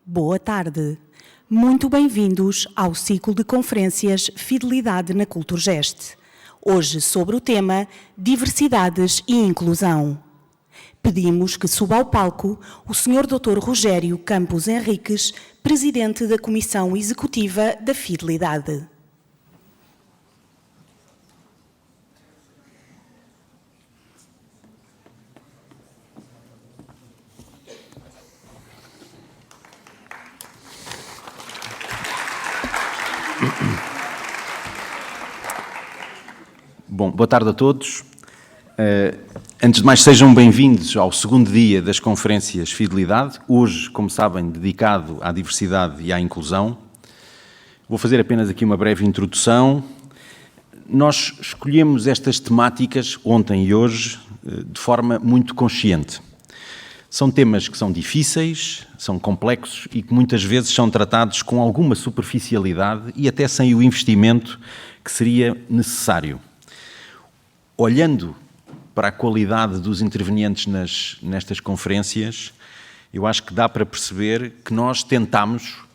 Boa tarde. Muito bem-vindos ao ciclo de conferências Fidelidade na Culturgest. Hoje sobre o tema Diversidades e Inclusão. Pedimos que suba ao palco o Sr. Dr. Rogério Campos Henriques, Presidente da Comissão Executiva da Fidelidade. Bom, boa tarde a todos. Antes de mais, sejam bem-vindos ao segundo dia das conferências Fidelidade, hoje, como sabem, dedicado à diversidade e à inclusão. Vou fazer apenas aqui uma breve introdução. Nós escolhemos estas temáticas, ontem e hoje, de forma muito consciente. São temas que são difíceis, são complexos e que muitas vezes são tratados com alguma superficialidade e até sem o investimento que seria necessário. Olhando para a qualidade dos intervenientes nestas conferências, eu acho que dá para perceber que nós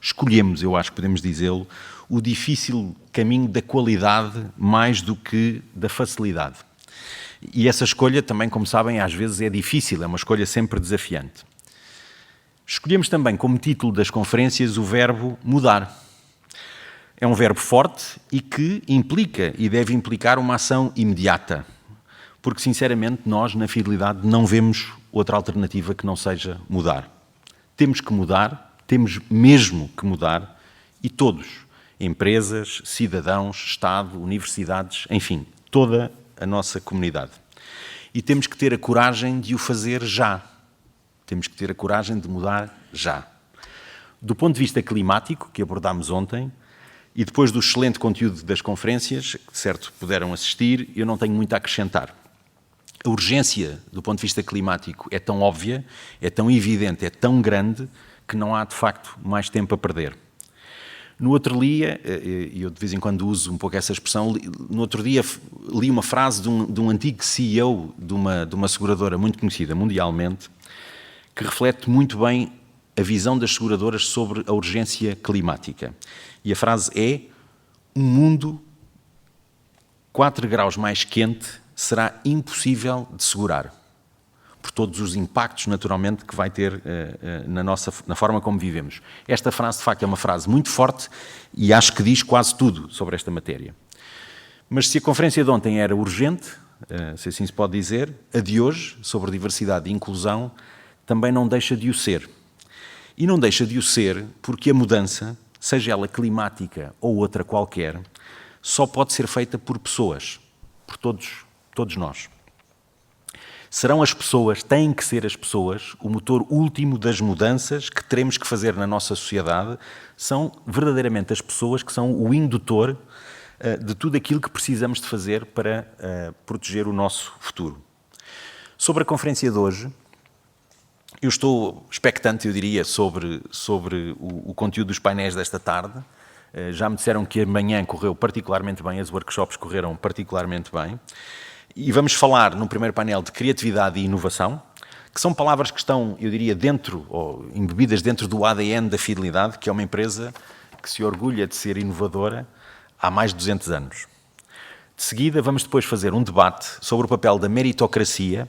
escolhemos, eu acho que podemos dizê-lo, o difícil caminho da qualidade mais do que da facilidade. E essa escolha também, como sabem, às vezes é difícil, é uma escolha sempre desafiante. Escolhemos também como título das conferências o verbo mudar. É um verbo forte e que implica e deve implicar uma ação imediata, porque, sinceramente, nós, na Fidelidade, não vemos outra alternativa que não seja mudar. Temos que mudar, temos mesmo que mudar, e todos, empresas, cidadãos, Estado, universidades, enfim, toda a nossa comunidade. E temos que ter a coragem de o fazer já. Temos que ter a coragem de mudar já. Do ponto de vista climático, que abordámos ontem, e depois do excelente conteúdo das conferências, que certo puderam assistir, eu não tenho muito a acrescentar. A urgência do ponto de vista climático é tão óbvia, é tão evidente, é tão grande, que não há de facto mais tempo a perder. No outro dia, e eu de vez em quando uso um pouco essa expressão, no outro dia li uma frase de um antigo CEO de uma seguradora muito conhecida mundialmente, que reflete muito bem a visão das seguradoras sobre a urgência climática. E a frase é: um mundo 4 graus mais quente será impossível de segurar, por todos os impactos, naturalmente, que vai ter na forma como vivemos. Esta frase, de facto, é uma frase muito forte e acho que diz quase tudo sobre esta matéria. Mas se a conferência de ontem era urgente, se assim se pode dizer, a de hoje, sobre diversidade e inclusão, também não deixa de o ser. E não deixa de o ser porque a mudança, seja ela climática ou outra qualquer, só pode ser feita por pessoas, por todos nós. Serão as pessoas, têm que ser as pessoas, o motor último das mudanças que teremos que fazer na nossa sociedade. São verdadeiramente as pessoas que são o indutor de tudo aquilo que precisamos de fazer para proteger o nosso futuro. Sobre a conferência de hoje, eu estou expectante, eu diria, sobre o conteúdo dos painéis desta tarde. Já me disseram que amanhã correu particularmente bem, as workshops correram particularmente bem. E vamos falar, no primeiro painel, de criatividade e inovação, que são palavras que estão, eu diria, dentro, ou embebidas dentro do ADN da Fidelidade, que é uma empresa que se orgulha de ser inovadora há mais de 200 anos. De seguida, vamos depois fazer um debate sobre o papel da meritocracia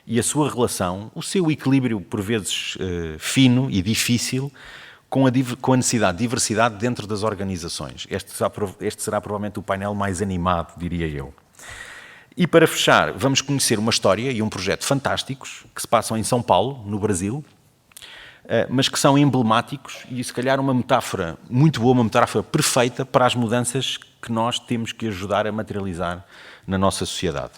e a sua relação, o seu equilíbrio, por vezes fino e difícil, com a necessidade de diversidade dentro das organizações. Este será provavelmente o painel mais animado, diria eu. E para fechar, vamos conhecer uma história e um projeto fantásticos que se passam em São Paulo, no Brasil, mas que são emblemáticos e, se calhar, uma metáfora muito boa, uma metáfora perfeita para as mudanças que nós temos que ajudar a materializar na nossa sociedade.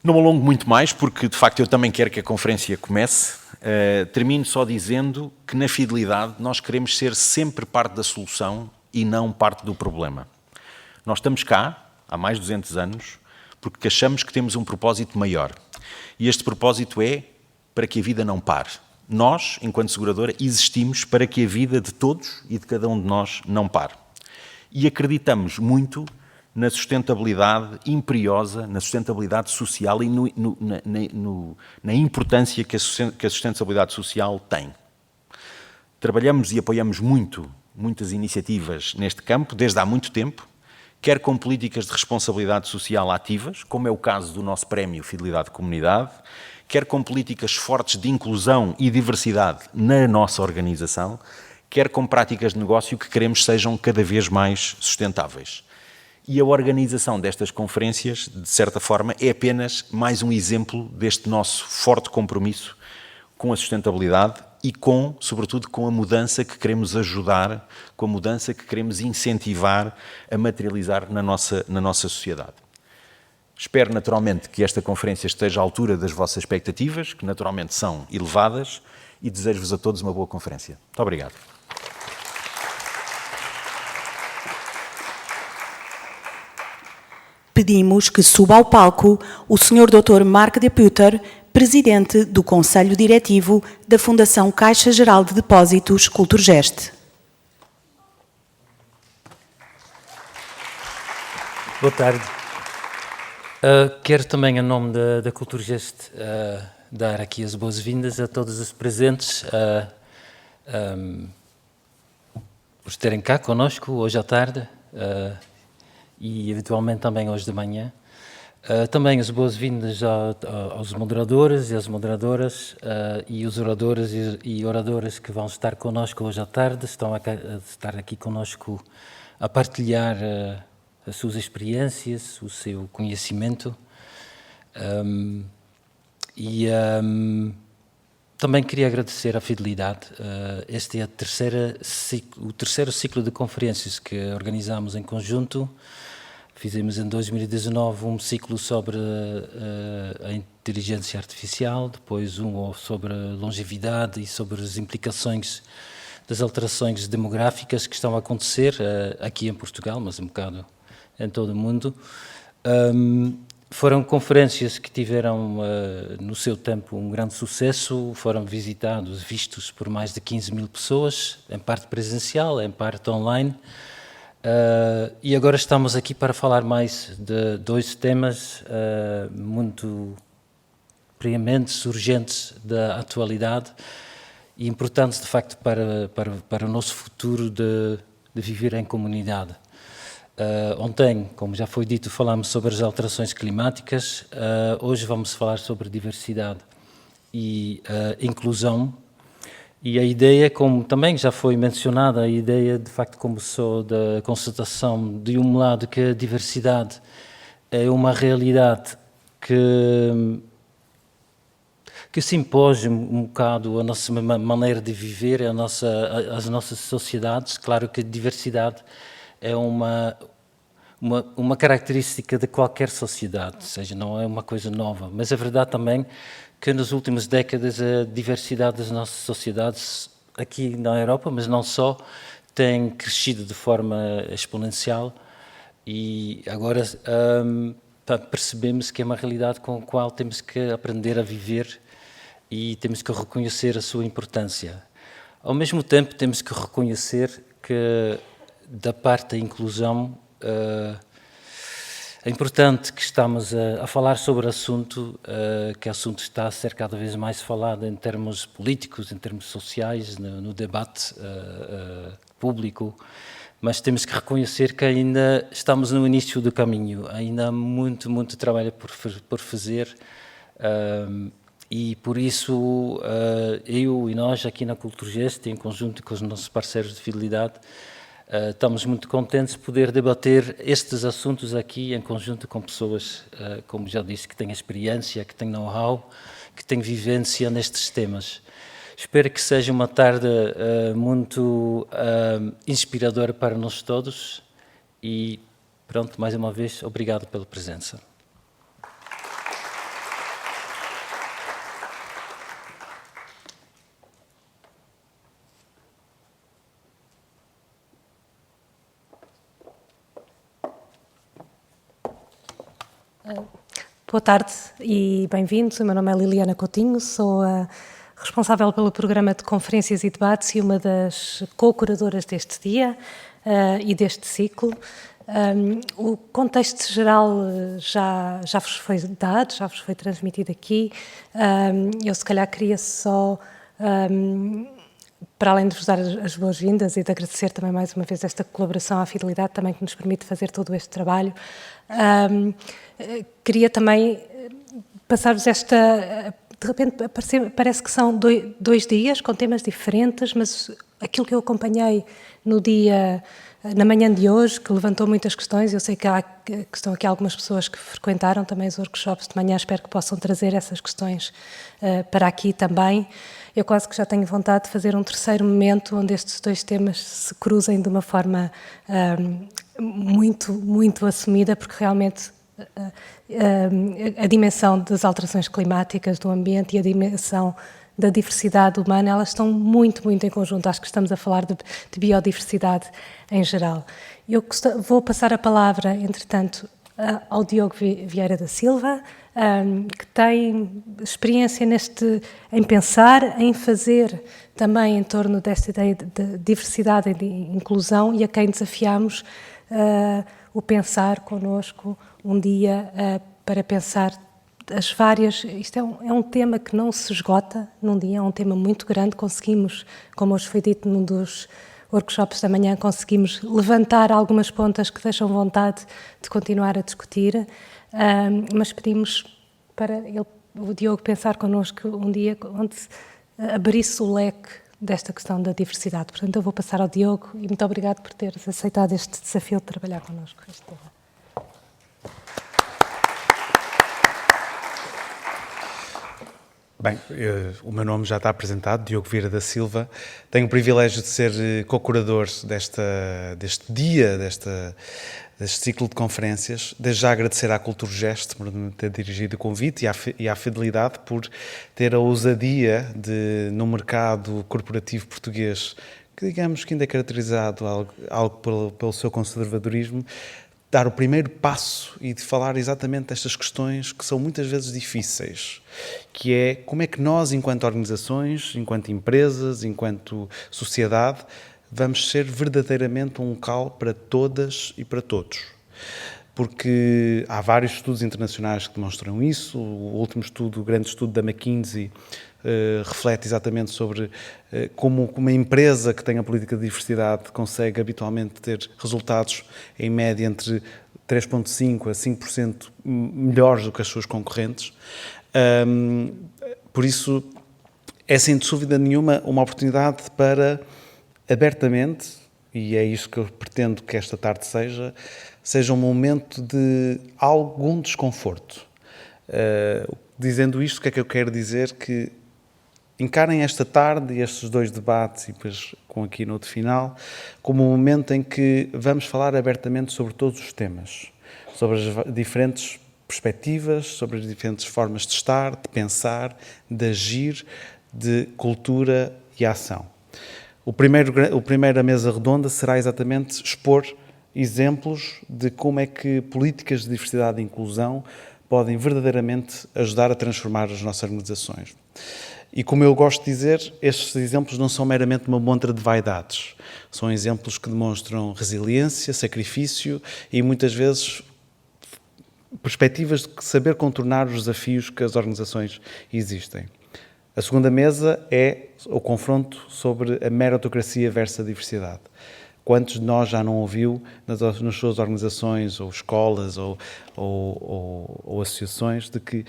Não me alongo muito mais, porque, de facto, eu também quero que a conferência comece. Termino só dizendo que, na Fidelidade, nós queremos ser sempre parte da solução e não parte do problema. Nós estamos cá há mais de 200 anos, porque achamos que temos um propósito maior. E este propósito é para que a vida não pare. Nós, enquanto seguradora, existimos para que a vida de todos e de cada um de nós não pare. E acreditamos muito na sustentabilidade imperiosa, na sustentabilidade social e na importância que a sustentabilidade social tem. Trabalhamos e apoiamos muitas iniciativas neste campo, desde há muito tempo, quer com políticas de responsabilidade social ativas, como é o caso do nosso prémio Fidelidade Comunidade, quer com políticas fortes de inclusão e diversidade na nossa organização, quer com práticas de negócio que queremos sejam cada vez mais sustentáveis. E a organização destas conferências, de certa forma, é apenas mais um exemplo deste nosso forte compromisso com a sustentabilidade e sobretudo, com a mudança que queremos ajudar, com a mudança que queremos incentivar a materializar na nossa sociedade. Espero, naturalmente, que esta conferência esteja à altura das vossas expectativas, que naturalmente são elevadas, e desejo-vos a todos uma boa conferência. Muito obrigado. Pedimos que suba ao palco o Sr. Dr. Mark de Putter, Presidente do Conselho Diretivo da Fundação Caixa Geral de Depósitos Culturgest. Boa tarde. Quero também, em nome da Culturgest, dar aqui as boas-vindas a todos os presentes por estarem cá connosco hoje à tarde e, eventualmente, também hoje de manhã. Também as boas-vindas aos moderadores e às moderadoras e os oradores e oradoras que vão estar connosco hoje à tarde, estão a estar aqui connosco a partilhar as suas experiências, o seu conhecimento. Também queria agradecer a fidelidade. Este é o terceiro ciclo de conferências que organizamos em conjunto. Fizemos em 2019 um ciclo sobre a inteligência artificial, depois um sobre a longevidade e sobre as implicações das alterações demográficas que estão a acontecer aqui em Portugal, mas um bocado em todo o mundo. Foram conferências que tiveram, no seu tempo, um grande sucesso, foram vistos por mais de 15 mil pessoas, em parte presencial, em parte online. E agora estamos aqui para falar mais de dois temas muito preementes, urgentes da atualidade e importantes, de facto, para o nosso futuro de viver em comunidade. Ontem, como já foi dito, falámos sobre as alterações climáticas. Hoje vamos falar sobre diversidade e inclusão. E a ideia, como também já foi mencionada, a ideia de facto começou da constatação de um lado que a diversidade é uma realidade que se impõe um bocado a nossa maneira de viver, as nossas sociedades. Claro que a diversidade é uma característica de qualquer sociedade, ou seja, não é uma coisa nova, mas é verdade também que nas últimas décadas a diversidade das nossas sociedades, aqui na Europa, mas não só, tem crescido de forma exponencial e agora percebemos que é uma realidade com a qual temos que aprender a viver e temos que reconhecer a sua importância. Ao mesmo tempo, temos que reconhecer que, da parte da inclusão, é importante que estamos a falar sobre o assunto, que o assunto está a ser cada vez mais falado em termos políticos, em termos sociais, no debate público, mas temos que reconhecer que ainda estamos no início do caminho, ainda há muito trabalho por fazer, e por isso eu e nós aqui na Culturgest, em conjunto com os nossos parceiros de fidelidade, estamos muito contentes de poder debater estes assuntos aqui em conjunto com pessoas, como já disse, que têm experiência, que têm know-how, que têm vivência nestes temas. Espero que seja uma tarde muito inspiradora para nós todos e, pronto, mais uma vez, obrigado pela presença. Boa tarde e bem-vindos. O meu nome é Liliana Coutinho, sou a responsável pelo programa de conferências e debates e uma das co-curadoras deste dia e deste ciclo. O contexto geral já vos foi dado, já vos foi transmitido aqui. Eu se calhar queria só para além de vos dar as boas-vindas e de agradecer também mais uma vez esta colaboração à Fidelidade, também que nos permite fazer todo este trabalho, queria também passar-vos esta... De repente parece que são dois dias com temas diferentes, mas aquilo que eu acompanhei na manhã de hoje, que levantou muitas questões, eu sei que estão aqui algumas pessoas que frequentaram também os workshops de manhã, espero que possam trazer essas questões para aqui também. Eu quase que já tenho vontade de fazer um terceiro momento onde estes dois temas se cruzem de uma forma muito, muito assumida, porque realmente a dimensão das alterações climáticas do ambiente e a dimensão da diversidade humana, elas estão muito, muito em conjunto. Acho que estamos a falar de biodiversidade em geral. Eu vou passar a palavra, entretanto, ao Diogo Vieira da Silva, que tem experiência em pensar, em fazer também em torno desta ideia de diversidade e de inclusão, e a quem desafiamos o pensar connosco um dia para pensar as várias... Isto é um tema que não se esgota num dia, é um tema muito grande. Conseguimos, como hoje foi dito num dos workshops da manhã, conseguimos levantar algumas pontas que deixam vontade de continuar a discutir, mas pedimos para o Diogo pensar connosco um dia onde abrisse o leque desta questão da diversidade. Portanto, eu vou passar ao Diogo e muito obrigado por teres aceitado este desafio de trabalhar connosco. Bem, o meu nome já está apresentado, Diogo Vieira da Silva. Tenho o privilégio de ser co-curador deste dia, deste ciclo de conferências. Desde já agradecer à Culturgest por me ter dirigido o convite e à Fidelidade por ter a ousadia de, no mercado corporativo português, que digamos que ainda é caracterizado algo pelo seu conservadorismo, dar o primeiro passo e de falar exatamente destas questões que são muitas vezes difíceis, que é como é que nós, enquanto organizações, enquanto empresas, enquanto sociedade, vamos ser verdadeiramente um local para todas e para todos. Porque há vários estudos internacionais que demonstram isso. O último estudo, o grande estudo da McKinsey, reflete exatamente sobre como uma empresa que tem a política de diversidade consegue habitualmente ter resultados em média entre 3,5% a 5% melhores do que as suas concorrentes. Por isso, é sem dúvida nenhuma uma oportunidade para abertamente, e é isso que eu pretendo que esta tarde seja um momento de algum desconforto. Dizendo isto, o que é que eu quero dizer? Que encarem esta tarde e estes dois debates, e depois com a keynote final, como um momento em que vamos falar abertamente sobre todos os temas, sobre as diferentes perspectivas, sobre as diferentes formas de estar, de pensar, de agir, de cultura e ação. A primeira mesa redonda será exatamente expor exemplos de como é que políticas de diversidade e inclusão podem verdadeiramente ajudar a transformar as nossas organizações. E como eu gosto de dizer, estes exemplos não são meramente uma montra de vaidades. São exemplos que demonstram resiliência, sacrifício e muitas vezes perspectivas de saber contornar os desafios que as organizações existem. A segunda mesa é o confronto sobre a meritocracia versus a diversidade. Quantos de nós já não ouviu nas suas organizações, ou escolas, ou associações, de que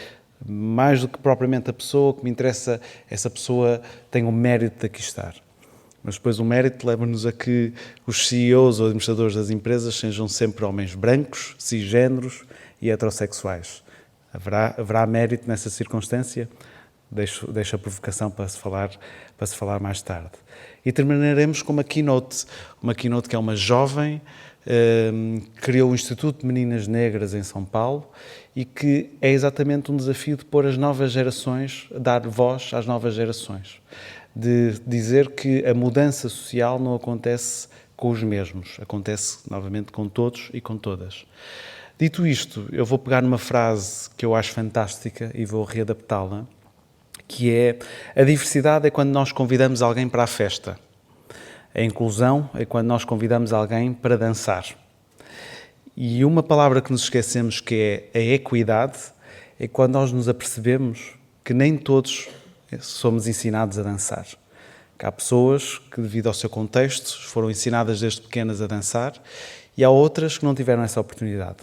mais do que propriamente a pessoa, que me interessa, essa pessoa tem o mérito de aqui estar. Mas depois o mérito leva-nos a que os CEOs ou administradores das empresas sejam sempre homens brancos, cisgêneros e heterossexuais. Haverá mérito nessa circunstância? Deixo a provocação para se falar mais tarde. E terminaremos com uma keynote que é uma jovem, criou o Instituto de Meninas Negras em São Paulo e que é exatamente um desafio de pôr as novas gerações, dar voz às novas gerações, de dizer que a mudança social não acontece com os mesmos, acontece novamente com todos e com todas. Dito isto, eu vou pegar numa frase que eu acho fantástica e vou readaptá-la, que é: a diversidade é quando nós convidamos alguém para a festa. A inclusão é quando nós convidamos alguém para dançar. E uma palavra que nos esquecemos, que é a equidade, é quando nós nos apercebemos que nem todos somos ensinados a dançar. Que há pessoas que, devido ao seu contexto, foram ensinadas desde pequenas a dançar e há outras que não tiveram essa oportunidade.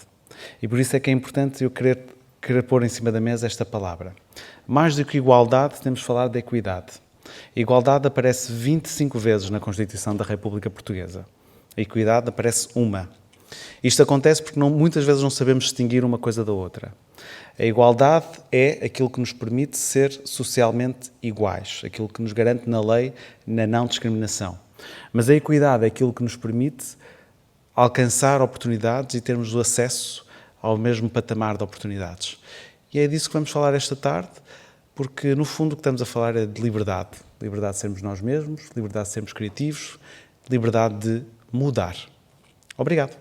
E por isso é que é importante eu querer pôr em cima da mesa esta palavra. Mais do que igualdade, temos de falar de equidade. A igualdade aparece 25 vezes na Constituição da República Portuguesa. A equidade aparece uma. Isto acontece porque muitas vezes não sabemos distinguir uma coisa da outra. A igualdade é aquilo que nos permite ser socialmente iguais, aquilo que nos garante na lei na não discriminação. Mas a equidade é aquilo que nos permite alcançar oportunidades e termos o acesso ao mesmo patamar de oportunidades. E é disso que vamos falar esta tarde, porque no fundo o que estamos a falar é de liberdade. Liberdade de sermos nós mesmos, liberdade de sermos criativos, liberdade de mudar. Obrigado.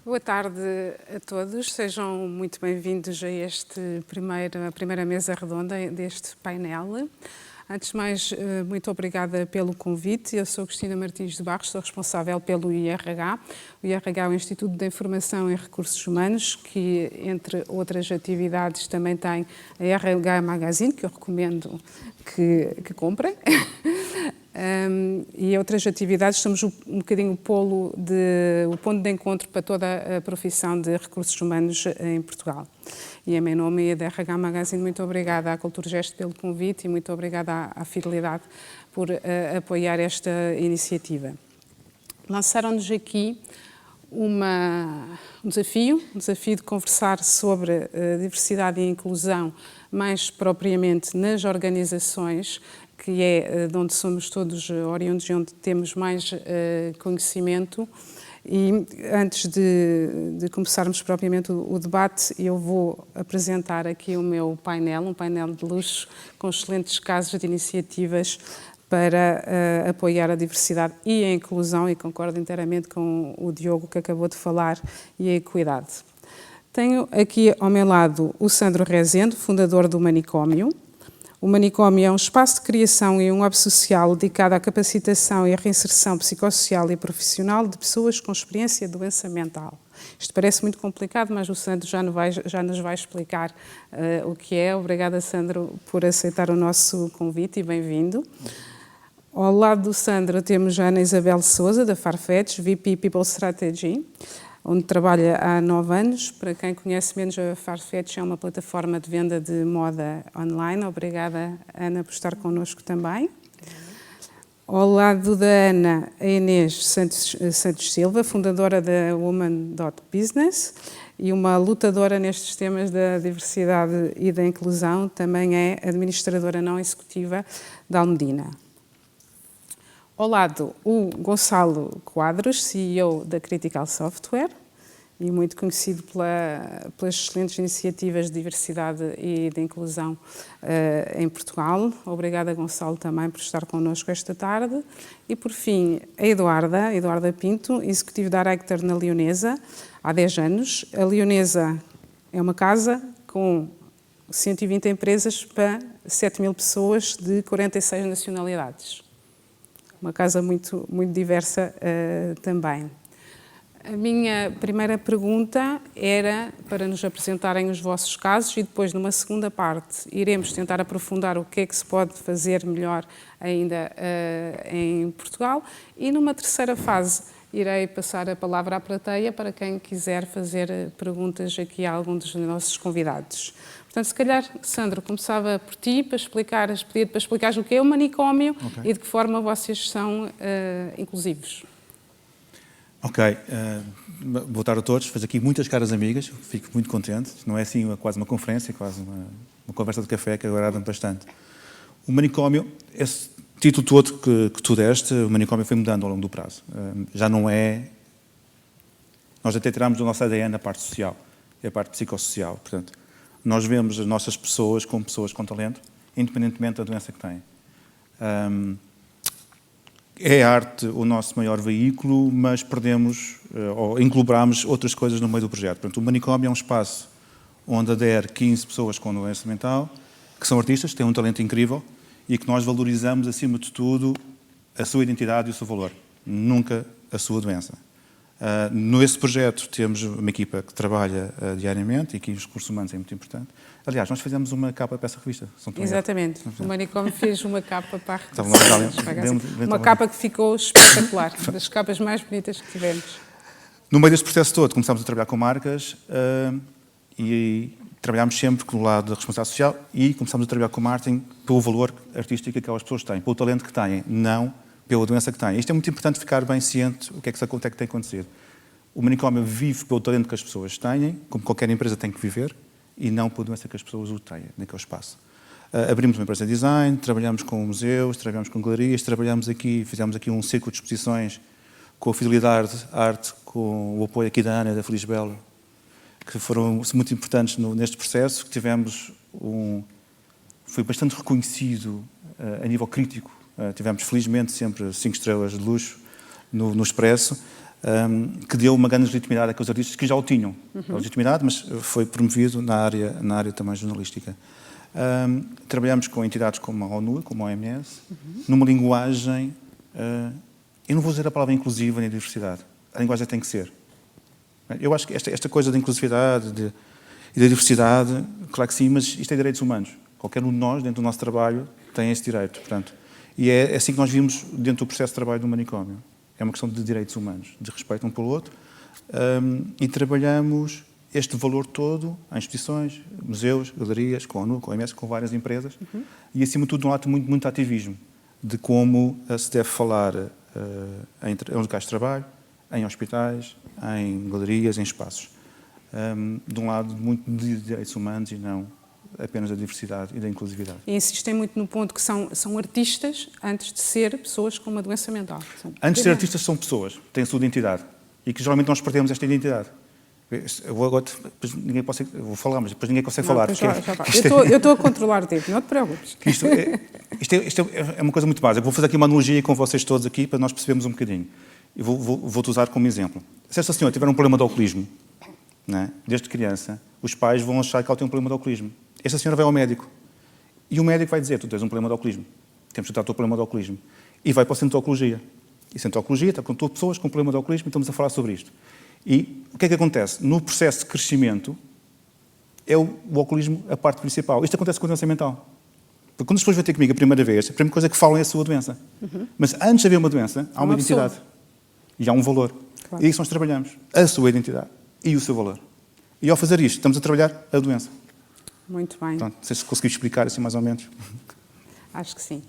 Boa tarde a todos, sejam muito bem-vindos a a primeira mesa redonda deste painel. Antes de mais, muito obrigada pelo convite. Eu sou Cristina Martins de Barros, sou responsável pelo IRH. O IRH é o Instituto de Informação em Recursos Humanos, que, entre outras atividades, também tem a IRH Magazine, que eu recomendo que comprem. E outras atividades, somos um bocadinho o ponto de encontro para toda a profissão de recursos humanos em Portugal. E em meu nome e da RH Magazine, muito obrigada à Culturgest pelo convite e muito obrigada à Fidelidade por apoiar esta iniciativa. Lançaram-nos aqui um desafio de conversar sobre diversidade e inclusão, mais propriamente nas organizações, que é de onde somos todos oriundos e onde temos mais conhecimento. E antes de começarmos propriamente o debate, eu vou apresentar aqui o meu painel, um painel de luxo com excelentes casos de iniciativas para apoiar a diversidade e a inclusão, e concordo inteiramente com o Diogo que acabou de falar, e a equidade. Tenho aqui ao meu lado o Sandro Rezende, fundador do Manicómio. O Manicómio é um espaço de criação e um hub social dedicado à capacitação e à reinserção psicossocial e profissional de pessoas com experiência de doença mental. Isto parece muito complicado, mas o Sandro já nos vai explicar o que é. Obrigada, Sandro, por aceitar o nosso convite e bem-vindo. Ao lado do Sandro temos a Ana Isabel Sousa, da Farfetch, VP People Strategy, onde trabalha há 9 anos. Para quem conhece menos, a Farfetch é uma plataforma de venda de moda online. Obrigada, Ana, por estar connosco também. Ao lado da Ana, a Inês Santos Silva, fundadora da Woman.Business e uma lutadora nestes temas da diversidade e da inclusão, também é administradora não executiva da Almedina. Ao lado, o Gonçalo Quadros, CEO da Critical Software e muito conhecido pelas excelentes iniciativas de diversidade e de inclusão em Portugal. Obrigada, Gonçalo, também por estar connosco esta tarde. E, por fim, a Eduarda Pinto, Executive Director na Leonesa, há 10 anos. A Leonesa é uma casa com 120 empresas para 7.000 pessoas de 46 nacionalidades. Uma casa muito diversa também. A minha primeira pergunta era para nos apresentarem os vossos casos e depois, numa segunda parte, iremos tentar aprofundar o que é que se pode fazer melhor ainda em Portugal. E numa terceira fase, irei passar a palavra à plateia para quem quiser fazer perguntas aqui a algum dos nossos convidados. Portanto, se calhar, Sandro, começava por ti, para explicares o que é o Manicómio e de que forma vocês são inclusivos. Ok, boa tarde a todos. Faz aqui muitas caras amigas, fico muito contente. Não é assim quase uma conferência, é quase uma conversa de café que agrada bastante. O Manicómio, esse título todo que tu deste, o Manicómio foi mudando ao longo do prazo. Já não é... Nós até tiramos do nosso ADN a parte social, a parte psicossocial. Portanto, Nós vemos as nossas pessoas com talento, independentemente da doença que têm. É a arte o nosso maior veículo, mas perdemos ou englobramos outras coisas no meio do projeto. Portanto, o manicômio é um espaço onde adere 15 pessoas com doença mental, que são artistas, têm um talento incrível e que nós valorizamos, acima de tudo, a sua identidade e o seu valor, nunca a sua doença. Nesse projeto temos uma equipa que trabalha diariamente e aqui os recursos humanos é muito importante. Aliás, nós fizemos uma capa para essa revista. Exatamente. O Manicômio fez uma capa para a revista. Uma capa que ficou espetacular, das capas mais bonitas que tivemos. No meio deste processo todo, começámos a trabalhar com marcas e trabalhámos sempre com o lado da responsabilidade social e começámos a trabalhar com marketing pelo valor artístico que aquelas pessoas têm, pelo talento que têm, não pela doença que têm. Isto é muito importante ficar bem ciente do que é que tem acontecido. O manicômio vive pelo talento que as pessoas têm, como qualquer empresa tem que viver, e não pela doença que as pessoas o têm naquele espaço. Abrimos uma empresa de design, trabalhamos com museus, trabalhamos com galerias, fizemos aqui um círculo de exposições com a Fidelidade Arte, com o apoio aqui da Ana e da Feliz Belo, que foram muito importantes neste processo, que tivemos foi bastante reconhecido a nível crítico. Tivemos, felizmente, sempre 5 estrelas de luxo no Expresso, que deu uma grande legitimidade àqueles artistas que já o tinham. A legitimidade, mas foi promovido na área também jornalística. Trabalhamos com entidades como a ONU, como a OMS, numa linguagem... eu não vou dizer a palavra inclusiva nem diversidade. A linguagem tem que ser. Eu acho que esta coisa da inclusividade e da diversidade, claro que sim, mas isto é direitos humanos. Qualquer um de nós, dentro do nosso trabalho, tem esse direito. Portanto, e é assim que nós vimos dentro do processo de trabalho do manicômio. É uma questão de direitos humanos, de respeito um pelo outro. E trabalhamos este valor todo em instituições, museus, galerias, com a ONU, com a OMS, com várias empresas. E, acima de tudo, um ato muito ativismo de como se deve falar em locais de trabalho, em hospitais, em galerias, em espaços. De um lado, muito de direitos humanos e não apenas da diversidade e da inclusividade. E insistem muito no ponto que são artistas antes de ser pessoas com uma doença mental. Antes de ser artistas são pessoas, têm a sua identidade e que geralmente nós perdemos esta identidade. Eu vou falar, mas depois ninguém consegue falar. Eu estou a controlar o tempo, não te preocupes. Isto é uma coisa muito básica. Vou fazer aqui uma analogia com vocês todos aqui para nós percebermos um bocadinho. E vou-te usar como exemplo. Se esta senhora tiver um problema de alcoolismo, né, desde criança, os pais vão achar que ela tem um problema de alcoolismo. Esta senhora vai ao médico e o médico vai dizer: tu tens um problema de alcoolismo, temos que tratar o teu problema de alcoolismo. E vai para o centro de oncologia. E o centro de oncologia está com todas pessoas com problema de alcoolismo e estamos a falar sobre isto. E o que é que acontece? No processo de crescimento, é o alcoolismo a parte principal. Isto acontece com a doença mental. Porque quando as pessoas vêm ter comigo a primeira vez, a primeira coisa que falam é a sua doença. Mas antes de haver uma doença, há uma identidade. E há um valor. Claro. E é isso nós trabalhamos. A sua identidade e o seu valor. E ao fazer isto, estamos a trabalhar a doença. Muito bem. Pronto, não sei se consegui explicar assim mais ou menos. Acho que sim.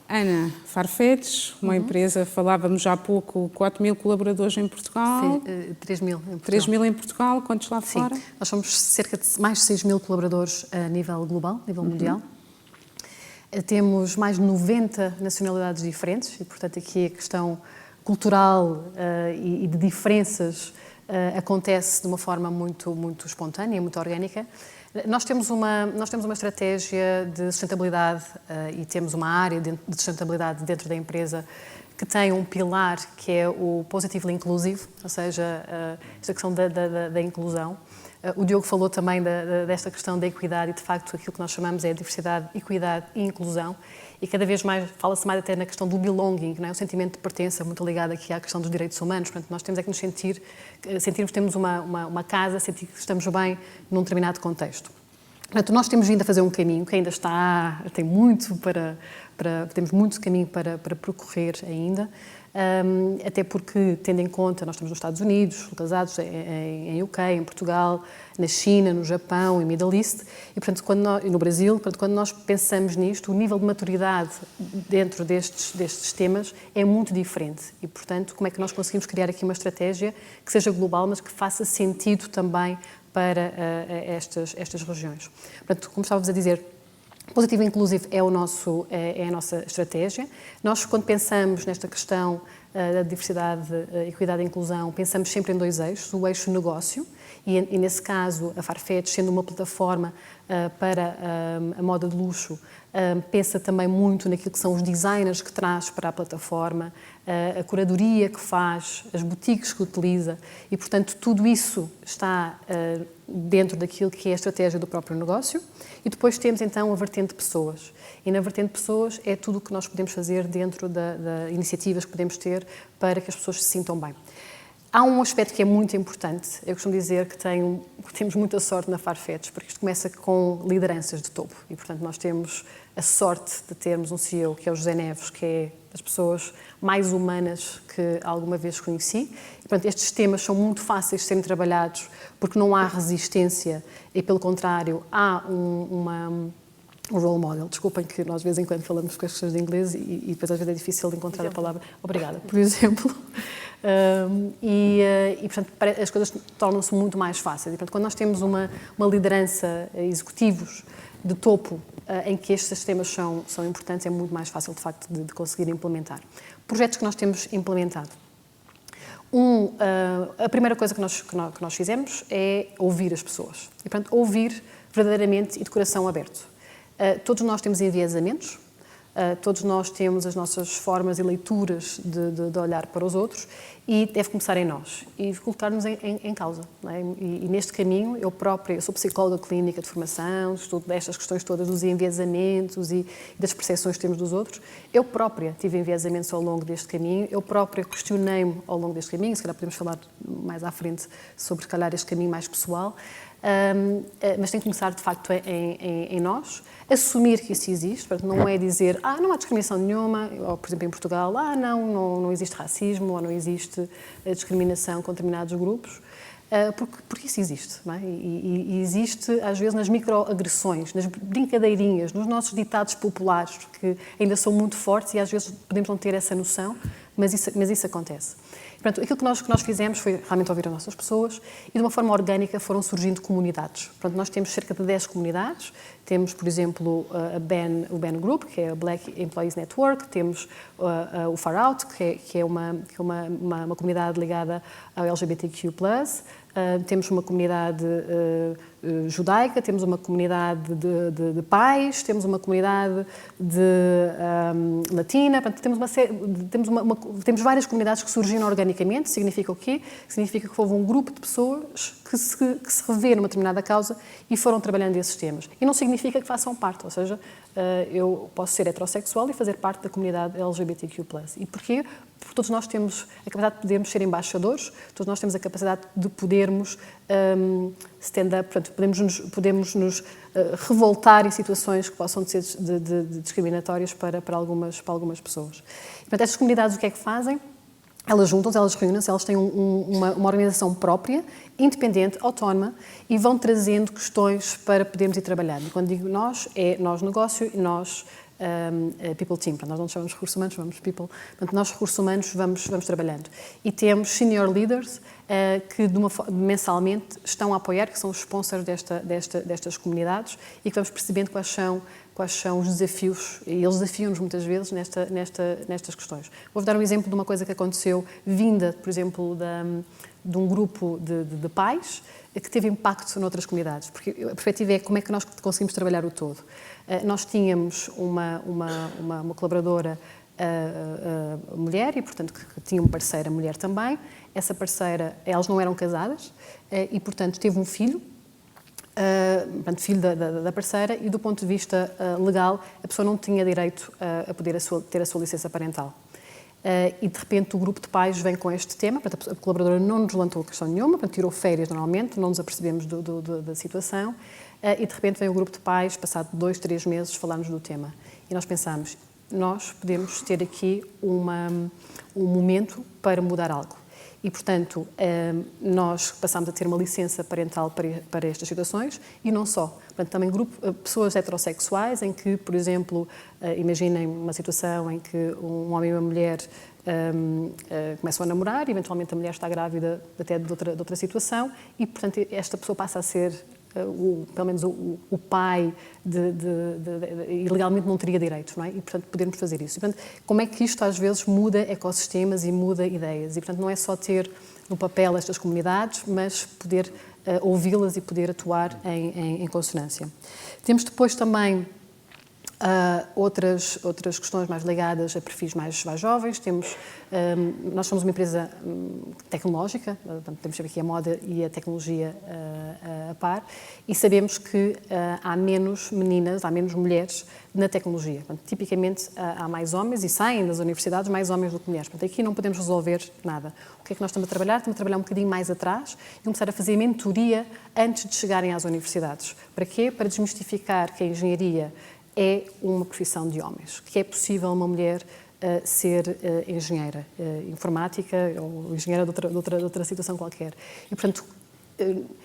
Ana, Farfetch, uma empresa, falávamos já há pouco, 4.000 colaboradores em Portugal. Sim, 3.000 em Portugal. 3.000 em Portugal, quantos lá fora? Sim, nós somos cerca de mais de 6.000 colaboradores a nível global, a nível mundial. Temos mais de 90 nacionalidades diferentes e, portanto, aqui a questão cultural e de diferenças acontece de uma forma muito espontânea, muito orgânica. Nós temos uma estratégia de sustentabilidade e temos uma área de sustentabilidade dentro da empresa que tem um pilar que é o Positively Inclusive, ou seja, esta questão da inclusão. O Diogo falou também desta questão da equidade e, de facto, aquilo que nós chamamos é a diversidade, equidade e inclusão. E cada vez mais fala-se mais até na questão do belonging, não é? O sentimento de pertença, muito ligado aqui à questão dos direitos humanos. Portanto, nós temos é que nos sentirmos que temos uma casa, sentir que estamos bem num determinado contexto. Portanto, nós temos vindo a fazer um caminho que ainda tem muito temos muito caminho para percorrer ainda. Até porque, tendo em conta, nós estamos nos Estados Unidos, localizados em UK, em Portugal, na China, no Japão, em Middle East, e portanto, no Brasil, portanto, quando nós pensamos nisto, o nível de maturidade dentro destes temas é muito diferente. E, portanto, como é que nós conseguimos criar aqui uma estratégia que seja global, mas que faça sentido também para estas regiões? Portanto, como estávamos a dizer, Positivo e Inclusive é a nossa estratégia. Nós, quando pensamos nesta questão da diversidade, equidade e inclusão, pensamos sempre em 2 eixos. O eixo negócio E nesse caso, a Farfetch, sendo uma plataforma para a moda de luxo, pensa também muito naquilo que são os designers que traz para a plataforma, a curadoria que faz, as boutiques que utiliza e, portanto, tudo isso está dentro daquilo que é a estratégia do próprio negócio. E depois temos, então, a vertente de pessoas. E na vertente de pessoas é tudo o que nós podemos fazer dentro da iniciativas que podemos ter para que as pessoas se sintam bem. Há um aspecto que é muito importante. Eu costumo dizer que temos muita sorte na Farfetch, porque isto começa com lideranças de topo. E, portanto, nós temos a sorte de termos um CEO, que é o José Neves, que é das pessoas mais humanas que alguma vez conheci. E, portanto, estes temas são muito fáceis de serem trabalhados, porque não há resistência e, pelo contrário, há um role model. Desculpem que nós de vez em quando falamos com as pessoas de inglês e depois às vezes é difícil de encontrar a palavra. Obrigada. Por exemplo. Portanto, as coisas tornam-se muito mais fáceis. E, portanto, quando nós temos uma liderança, executivos de topo, em que estes temas são importantes, é muito mais fácil, de facto, de conseguir implementar. Projetos que nós temos implementado. A primeira coisa que nós fizemos é ouvir as pessoas. E, portanto, ouvir verdadeiramente e de coração aberto. Todos nós temos enviesamentos, todos nós temos as nossas formas e leituras de olhar para os outros e deve começar em nós e colocar-nos em causa. Não é? E neste caminho, eu própria, eu sou psicóloga clínica de formação, estudo destas questões todas dos enviesamentos e das percepções que temos dos outros. Eu própria tive enviesamentos ao longo deste caminho, eu própria questionei-me ao longo deste caminho, se calhar podemos falar mais à frente sobre, se calhar, este caminho mais pessoal. Mas tem que começar, de facto, em nós, assumir que isso existe, portanto, não é dizer, não há discriminação nenhuma, ou, por exemplo, em Portugal, não existe racismo, ou não existe discriminação com determinados grupos, porque isso existe, não é? E existe, às vezes, nas microagressões, nas brincadeirinhas, nos nossos ditados populares, que ainda são muito fortes e às vezes podemos não ter essa noção, mas isso acontece. Portanto, aquilo que nós fizemos foi realmente ouvir as nossas pessoas e, de uma forma orgânica, foram surgindo comunidades. Portanto, nós temos cerca de 10 comunidades. Temos, por exemplo, o BEN Group, que é a Black Employees Network. Temos o Far Out, que é uma comunidade ligada ao LGBTQ+. Temos uma comunidade judaica, temos uma comunidade de pais, temos uma comunidade latina, portanto, temos várias comunidades que surgiram organicamente. Significa o quê? Significa que houve um grupo de pessoas que se revê numa determinada causa e foram trabalhando esses temas. E não significa que façam parte, ou seja, eu posso ser heterossexual e fazer parte da comunidade LGBTQ+. E porquê? Porque todos nós temos a capacidade de podermos ser embaixadores, todos nós temos a capacidade de podermos stand up, portanto, podemos nos revoltar em situações que possam ser de discriminatórias para algumas pessoas. E, portanto, estas comunidades o que é que fazem? Elas juntam-se, elas reúnem-se, elas têm uma organização própria, independente, autónoma, e vão trazendo questões para podermos ir trabalhando. E quando digo nós, é nós negócio e nós people team. Nós não chamamos recursos humanos, chamamos people. Portanto, nós, recursos humanos, vamos trabalhando. E temos senior leaders que mensalmente estão a apoiar, que são os sponsors destas comunidades e que vamos percebendo quais são os desafios, e eles desafiam-nos muitas vezes nestas questões. Vou-vos dar um exemplo de uma coisa que aconteceu vinda, por exemplo, de um grupo de pais que teve impacto noutras comunidades, porque a perspectiva é como é que nós conseguimos trabalhar o todo. Nós tínhamos uma colaboradora mulher e, portanto, que tinha uma parceira mulher também. Essa parceira, elas não eram casadas e, portanto, teve um filho, filho da parceira, e do ponto de vista legal a pessoa não tinha direito a poder ter a sua licença parental. E de repente o grupo de pais vem com este tema, portanto, a colaboradora não nos levantou questão nenhuma, portanto, tirou férias normalmente, não nos apercebemos da situação, e de repente vem o grupo de pais, passado 2, 3 meses, falar-nos do tema. E nós pensamos, nós podemos ter aqui um momento para mudar algo. E, portanto, nós passámos a ter uma licença parental para estas situações e não só. Portanto, também pessoas heterossexuais em que, por exemplo, imaginem uma situação em que um homem e uma mulher começam a namorar e, eventualmente, a mulher está grávida até de outra situação e, portanto, esta pessoa passa a ser, pelo menos, o pai e legalmente não teria direitos, não é? E, portanto, podermos fazer isso. E, portanto, como é que isto, às vezes, muda ecossistemas e muda ideias? E, portanto, não é só ter no papel estas comunidades, mas poder ouvi-las e poder atuar em consonância. Temos depois também outras questões mais ligadas a perfis mais jovens. Nós somos uma empresa tecnológica, temos aqui a moda e a tecnologia a par, e sabemos que há menos meninas, há menos mulheres na tecnologia. Portanto, tipicamente há mais homens, e saem das universidades mais homens do que mulheres. Portanto, aqui não podemos resolver nada. O que é que nós estamos a trabalhar? Estamos a trabalhar um bocadinho mais atrás e começar a fazer mentoria antes de chegarem às universidades. Para quê? Para desmistificar que a engenharia é uma profissão de homens, que é possível uma mulher ser engenheira informática ou engenheira de outra situação qualquer. E, portanto,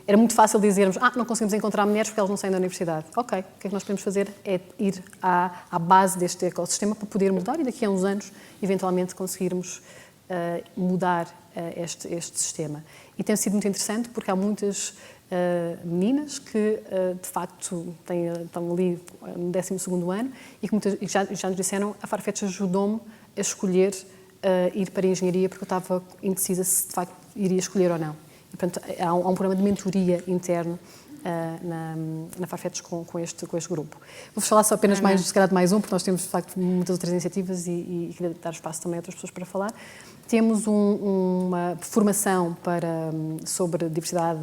era muito fácil dizermos não conseguimos encontrar mulheres porque elas não saem da universidade. Ok, o que é que nós podemos fazer é ir à base deste ecossistema para poder mudar e daqui a uns anos, eventualmente, conseguirmos mudar este sistema. E tem sido muito interessante porque há muitas meninas que, de facto, estão ali no 12º ano e que já nos disseram: a Farfetch ajudou-me a escolher ir para a engenharia porque eu estava indecisa se, de facto, iria escolher ou não. E, portanto, há um programa de mentoria interno na Farfetch com este grupo. Vou-vos falar só apenas se calhar de mais um, porque nós temos, de facto, muitas outras iniciativas e queria dar espaço também a outras pessoas para falar. Temos uma formação sobre diversidade,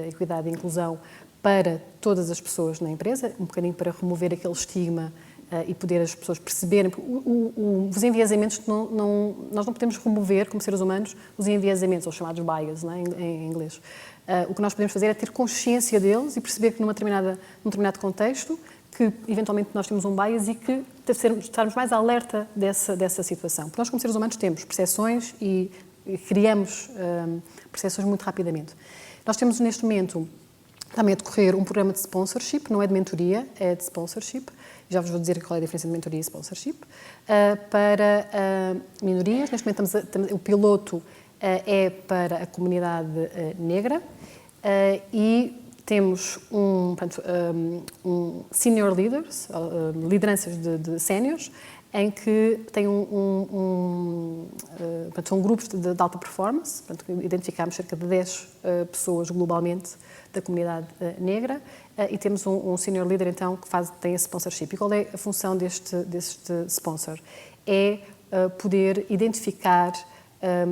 equidade e inclusão para todas as pessoas na empresa, um bocadinho para remover aquele estigma e poder as pessoas perceberem. Os enviesamentos, nós não podemos remover, como seres humanos, os enviesamentos, ou chamados bias, não é? em inglês. O que nós podemos fazer é ter consciência deles e perceber que num determinado contexto, que eventualmente nós temos um bias e que estarmos mais alerta dessa situação. Porque nós, como seres humanos, temos percepções e criamos percepções muito rapidamente. Nós temos, neste momento, também a decorrer um programa de sponsorship, não é de mentoria, é de sponsorship. Já vos vou dizer qual é a diferença de mentoria e sponsorship. Para minorias, neste momento o piloto é para a comunidade negra e temos senior leaders, lideranças de séniores, em que tem são grupos de alta performance. Portanto, identificámos cerca de 10 pessoas globalmente da comunidade negra e temos um senior leader, então, que tem esse sponsorship. E qual é a função deste sponsor? É poder identificar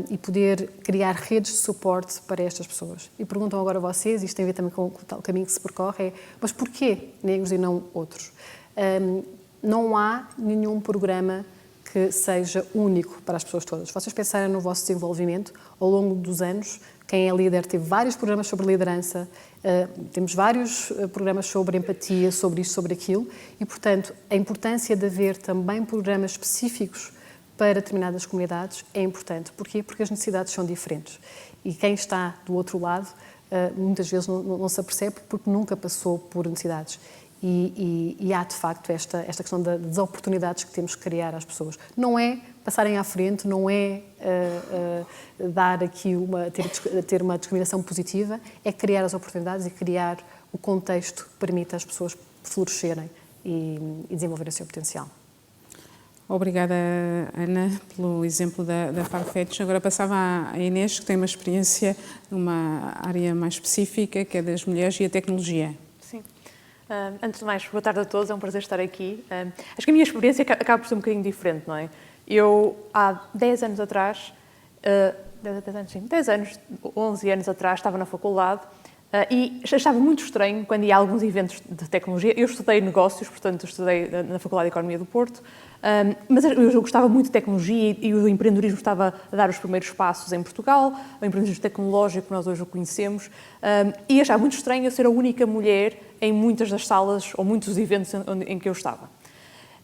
e poder criar redes de suporte para estas pessoas. E perguntam agora a vocês, isto tem a ver também com o tal caminho que se percorre, mas porquê negros e não outros? Não há nenhum programa que seja único para as pessoas todas. Vocês pensarem no vosso desenvolvimento, ao longo dos anos, quem é líder teve vários programas sobre liderança, temos vários programas sobre empatia, sobre isto, sobre aquilo, e, portanto, a importância de haver também programas específicos para determinadas comunidades é importante. Porquê? Porque as necessidades são diferentes. E quem está do outro lado, muitas vezes não se apercebe porque nunca passou por necessidades. E há, de facto, esta questão das oportunidades que temos que criar às pessoas. Não é passarem à frente, não é dar aqui ter uma discriminação positiva, é criar as oportunidades e criar o contexto que permita às pessoas florescerem e desenvolverem o seu potencial. Obrigada, Ana, pelo exemplo da Farfetch. Agora passava à Inês, que tem uma experiência numa área mais específica, que é das mulheres e a tecnologia. Sim. Antes de mais, boa tarde a todos, é um prazer estar aqui. Acho que a minha experiência acaba por ser um bocadinho diferente, não é? Eu, há 10 anos atrás, 11 anos atrás, estava na faculdade e achava muito estranho quando ia a alguns eventos de tecnologia. Eu estudei negócios, portanto, estudei na Faculdade de Economia do Porto, mas eu gostava muito de tecnologia e o empreendedorismo estava a dar os primeiros passos em Portugal, o empreendedorismo tecnológico, nós hoje o conhecemos, e achava muito estranho eu ser a única mulher em muitas das salas ou muitos eventos em que eu estava.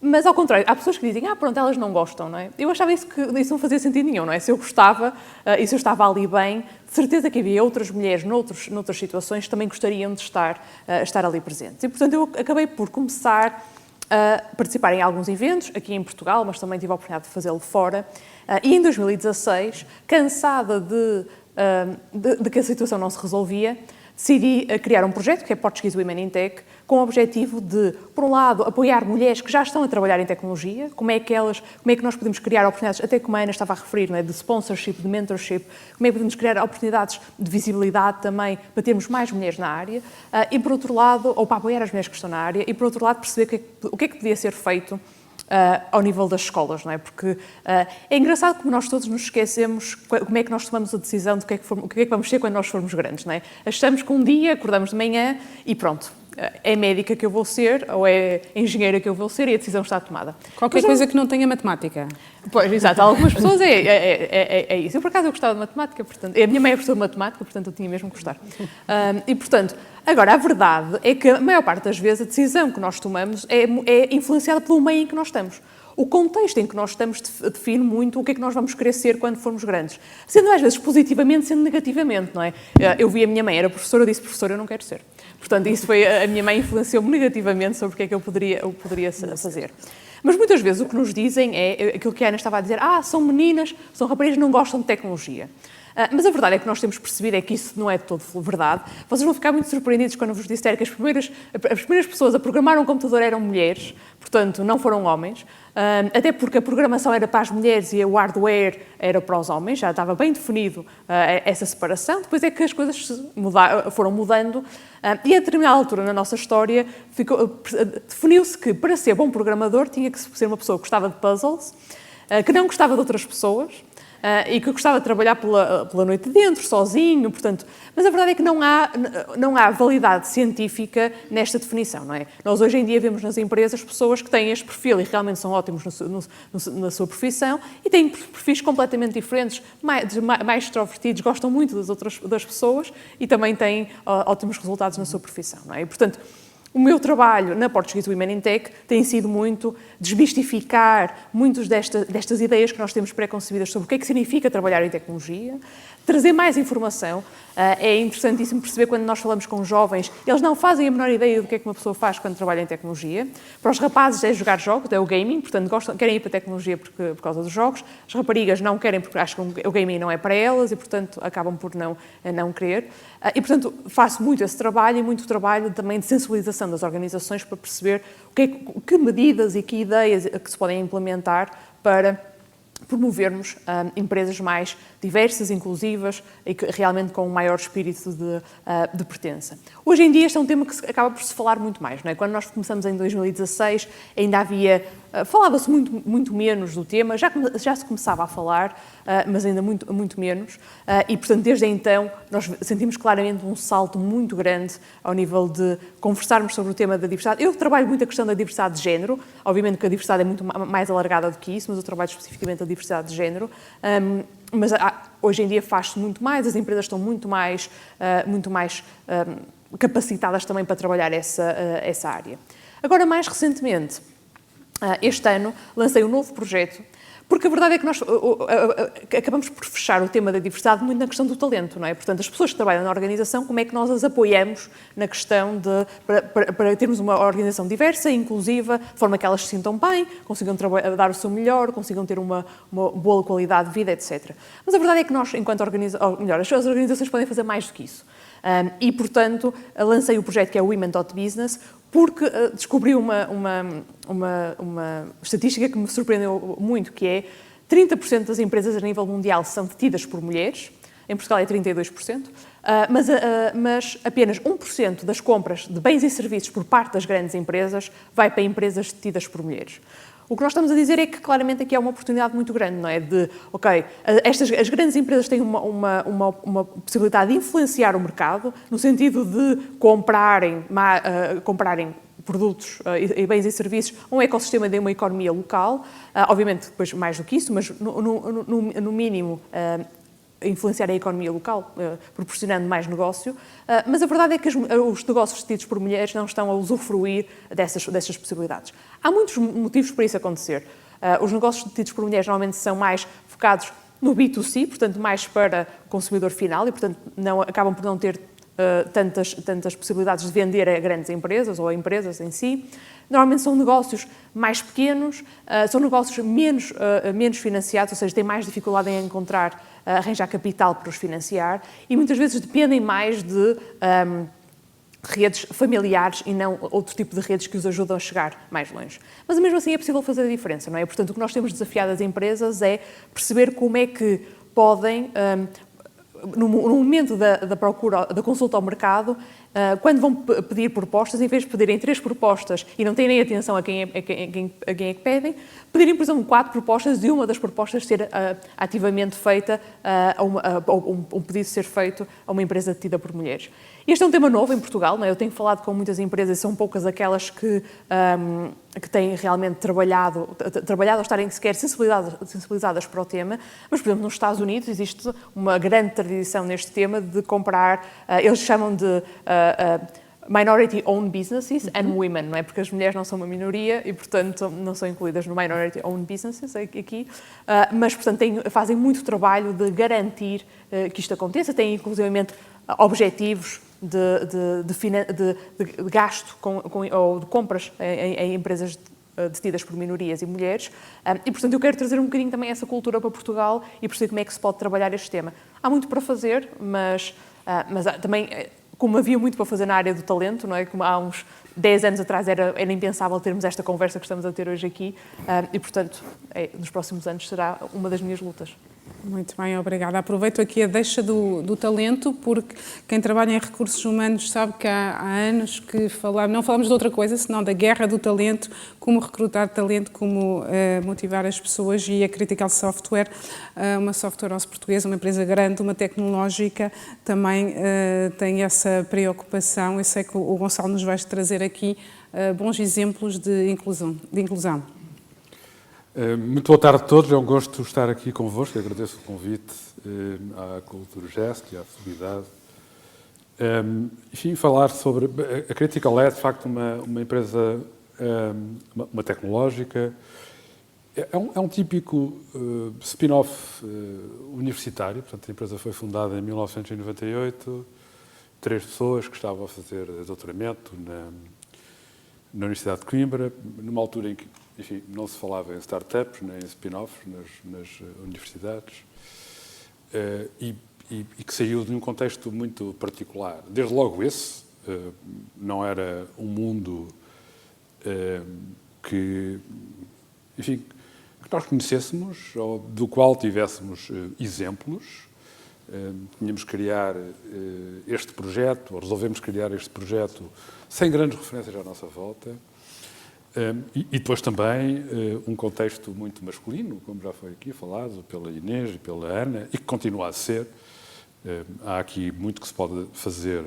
Mas, ao contrário, há pessoas que dizem, pronto, elas não gostam, não é? Eu achava isso não fazia sentido nenhum, não é? Se eu gostava e se eu estava ali bem, de certeza que havia outras mulheres noutras situações que também gostariam de estar ali presentes. E, portanto, eu acabei por começar a participar em alguns eventos, aqui em Portugal, mas também tive a oportunidade de fazê-lo fora. E em 2016, cansada de que a situação não se resolvia, decidi criar um projeto, que é Portuguese Women in Tech, com o objetivo de, por um lado, apoiar mulheres que já estão a trabalhar em tecnologia, como é que nós podemos criar oportunidades, até como a Ana estava a referir, não é, de sponsorship, de mentorship, como é que podemos criar oportunidades de visibilidade também para termos mais mulheres na área, e por outro lado, ou para apoiar as mulheres que estão na área, e por outro lado perceber o que é que podia ser feito ao nível das escolas, não é? Porque é engraçado como nós todos nos esquecemos como é que nós tomamos a decisão de o que é que vamos ser quando nós formos grandes, não é? Achamos que um dia acordamos de manhã e pronto, é médica que eu vou ser ou é engenheira que eu vou ser e a decisão está tomada. Qualquer coisa que não tenha matemática. Pois, exato. Algumas pessoas é isso. Eu, por acaso, eu gostava de matemática, portanto... A minha mãe é professora de matemática, portanto, eu tinha mesmo que gostar. E, portanto, agora, a verdade é que a maior parte das vezes a decisão que nós tomamos é influenciada pelo meio em que nós estamos. O contexto em que nós estamos define muito o que é que nós vamos querer ser quando formos grandes. Sendo às vezes positivamente, sendo negativamente, não é? Eu vi a minha mãe, era professora, eu disse, professora, eu não quero ser. Portanto, isso foi, a minha mãe influenciou-me negativamente sobre o que é que eu poderia fazer. Mas muitas vezes o que nos dizem é aquilo que a Ana estava a dizer, são meninas, são raparigas, não gostam de tecnologia. Mas a verdade é que nós temos percebido é que isso não é de todo verdade. Vocês vão ficar muito surpreendidos quando eu vos disser que as primeiras pessoas a programar um computador eram mulheres, portanto, não foram homens, até porque a programação era para as mulheres e o hardware era para os homens, já estava bem definido essa separação. Depois é que as coisas foram mudando e a determinada altura na nossa história definiu-se que para ser bom programador tinha que ser uma pessoa que gostava de puzzles, que não gostava de outras pessoas, e que gostava de trabalhar pela noite dentro, sozinho, portanto... Mas a verdade é que não há validade científica nesta definição, não é? Nós hoje em dia vemos nas empresas pessoas que têm este perfil e realmente são ótimos na sua profissão e têm perfis completamente diferentes, mais extrovertidos, gostam muito das pessoas e também têm ótimos resultados na sua profissão, não é? E, portanto, o meu trabalho na Portuguese Women in Tech tem sido muito desmistificar muitas destas ideias que nós temos pré-concebidas sobre o que é que significa trabalhar em tecnologia, trazer mais informação. É interessantíssimo perceber quando nós falamos com jovens, eles não fazem a menor ideia do que é que uma pessoa faz quando trabalha em tecnologia. Para os rapazes é jogar jogos, é o gaming, portanto querem ir para a tecnologia por causa dos jogos. As raparigas não querem porque acham que o gaming não é para elas e, portanto, acabam por não querer. E, portanto, faço muito esse trabalho e muito trabalho também de sensibilização das organizações para perceber que medidas e que ideias que se podem implementar para promovermos empresas mais diversas, inclusivas e que realmente com um maior espírito de pertença. Hoje em dia este é um tema que acaba por se falar muito mais, não é? Quando nós começamos em 2016 ainda falava-se muito menos do tema, já se começava a falar, mas ainda muito menos, e portanto desde então nós sentimos claramente um salto muito grande ao nível de conversarmos sobre o tema da diversidade. Eu trabalho muito a questão da diversidade de género, obviamente que a diversidade é muito mais alargada do que isso, mas eu trabalho especificamente a diversidade de género, mas hoje em dia faz-se muito mais, as empresas estão muito mais capacitadas também para trabalhar essa área. Agora, mais recentemente, este ano, lancei um novo projeto, porque a verdade é que nós acabamos por fechar o tema da diversidade muito na questão do talento, não é? Portanto, as pessoas que trabalham na organização, como é que nós as apoiamos na questão para termos uma organização diversa, inclusiva, de forma que elas se sintam bem, consigam dar o seu melhor, consigam ter uma boa qualidade de vida, etc. Mas a verdade é que nós, enquanto as organizações podem fazer mais do que isso. E, portanto, lancei o projeto que é o Women.Business, porque descobri uma estatística que me surpreendeu muito, que é 30% das empresas a nível mundial são detidas por mulheres, em Portugal é 32%, mas apenas 1% das compras de bens e serviços por parte das grandes empresas vai para empresas detidas por mulheres. O que nós estamos a dizer é que claramente aqui há uma oportunidade muito grande, não é? As grandes empresas têm uma possibilidade de influenciar o mercado, no sentido de comprarem produtos e bens e serviços a um ecossistema de uma economia local, obviamente depois mais do que isso, mas no mínimo influenciar a economia local, proporcionando mais negócio, mas a verdade é que os negócios tidos por mulheres não estão a usufruir dessas possibilidades. Há muitos motivos para isso acontecer. Os negócios tidos por mulheres normalmente são mais focados no B2C, portanto mais para o consumidor final e, portanto, acabam por não ter tantas possibilidades de vender a grandes empresas ou a empresas em si. Normalmente são negócios mais pequenos, são negócios menos financiados, ou seja, têm mais dificuldade em arranjar capital para os financiar e muitas vezes dependem mais de redes familiares e não outro tipo de redes que os ajudam a chegar mais longe. Mas mesmo assim é possível fazer a diferença, não é? Portanto, o que nós temos desafiado as empresas é perceber como é que podem, no momento da procura, da consulta ao mercado, quando vão pedir propostas, em vez de pedirem 3 propostas e não terem atenção a quem é que pedem, pedirem, por exemplo, 4 propostas e uma das propostas ser ativamente feita, um pedido ser feito a uma empresa detida por mulheres. Este é um tema novo em Portugal, não é? Eu tenho falado com muitas empresas, são poucas aquelas que têm realmente trabalhado ou estarem sequer sensibilizadas para o tema, mas, por exemplo, nos Estados Unidos existe uma grande tradição neste tema de comprar, eles chamam de minority-owned businesses and women, não é? Porque as mulheres não são uma minoria e, portanto, não são incluídas no minority-owned businesses aqui, mas, portanto, fazem muito trabalho de garantir que isto aconteça, têm, inclusivamente, objetivos de gasto ou de compras em empresas detidas por minorias e mulheres e, portanto, eu quero trazer um bocadinho também essa cultura para Portugal e perceber como é que se pode trabalhar este tema. Há muito para fazer, mas também, como havia muito para fazer na área do talento, não é? Como há uns 10 anos atrás era impensável termos esta conversa que estamos a ter hoje aqui e, portanto, nos próximos anos será uma das minhas lutas. Muito bem, obrigada. Aproveito aqui a deixa do talento, porque quem trabalha em recursos humanos sabe que há anos que não falamos de outra coisa, senão da guerra do talento, como recrutar talento, como motivar as pessoas, e a Critical Software, uma software house portuguesa, uma empresa grande, uma tecnológica, também tem essa preocupação. Eu sei que o Gonçalo nos vai trazer aqui bons exemplos de inclusão. Muito boa tarde a todos, é um gosto estar aqui convosco, agradeço o convite à Culturgest e à Fidelidade. Enfim, falar sobre... A Critical é, de facto, uma empresa, uma tecnológica, é um típico spin-off universitário, portanto a empresa foi fundada em 1998, 3 pessoas que estavam a fazer doutoramento na Universidade de Coimbra, numa altura em que, enfim, não se falava em startups, nem em spin-offs nas universidades, e que saiu de um contexto muito particular. Desde logo esse, não era um mundo que, enfim, que nós conhecêssemos, ou do qual tivéssemos exemplos. Tínhamos que criar este projeto, ou resolvemos criar este projeto sem grandes referências à nossa volta. E depois também um contexto muito masculino, como já foi aqui falado pela Inês e pela Ana, e que continua a ser. Há aqui muito que se pode fazer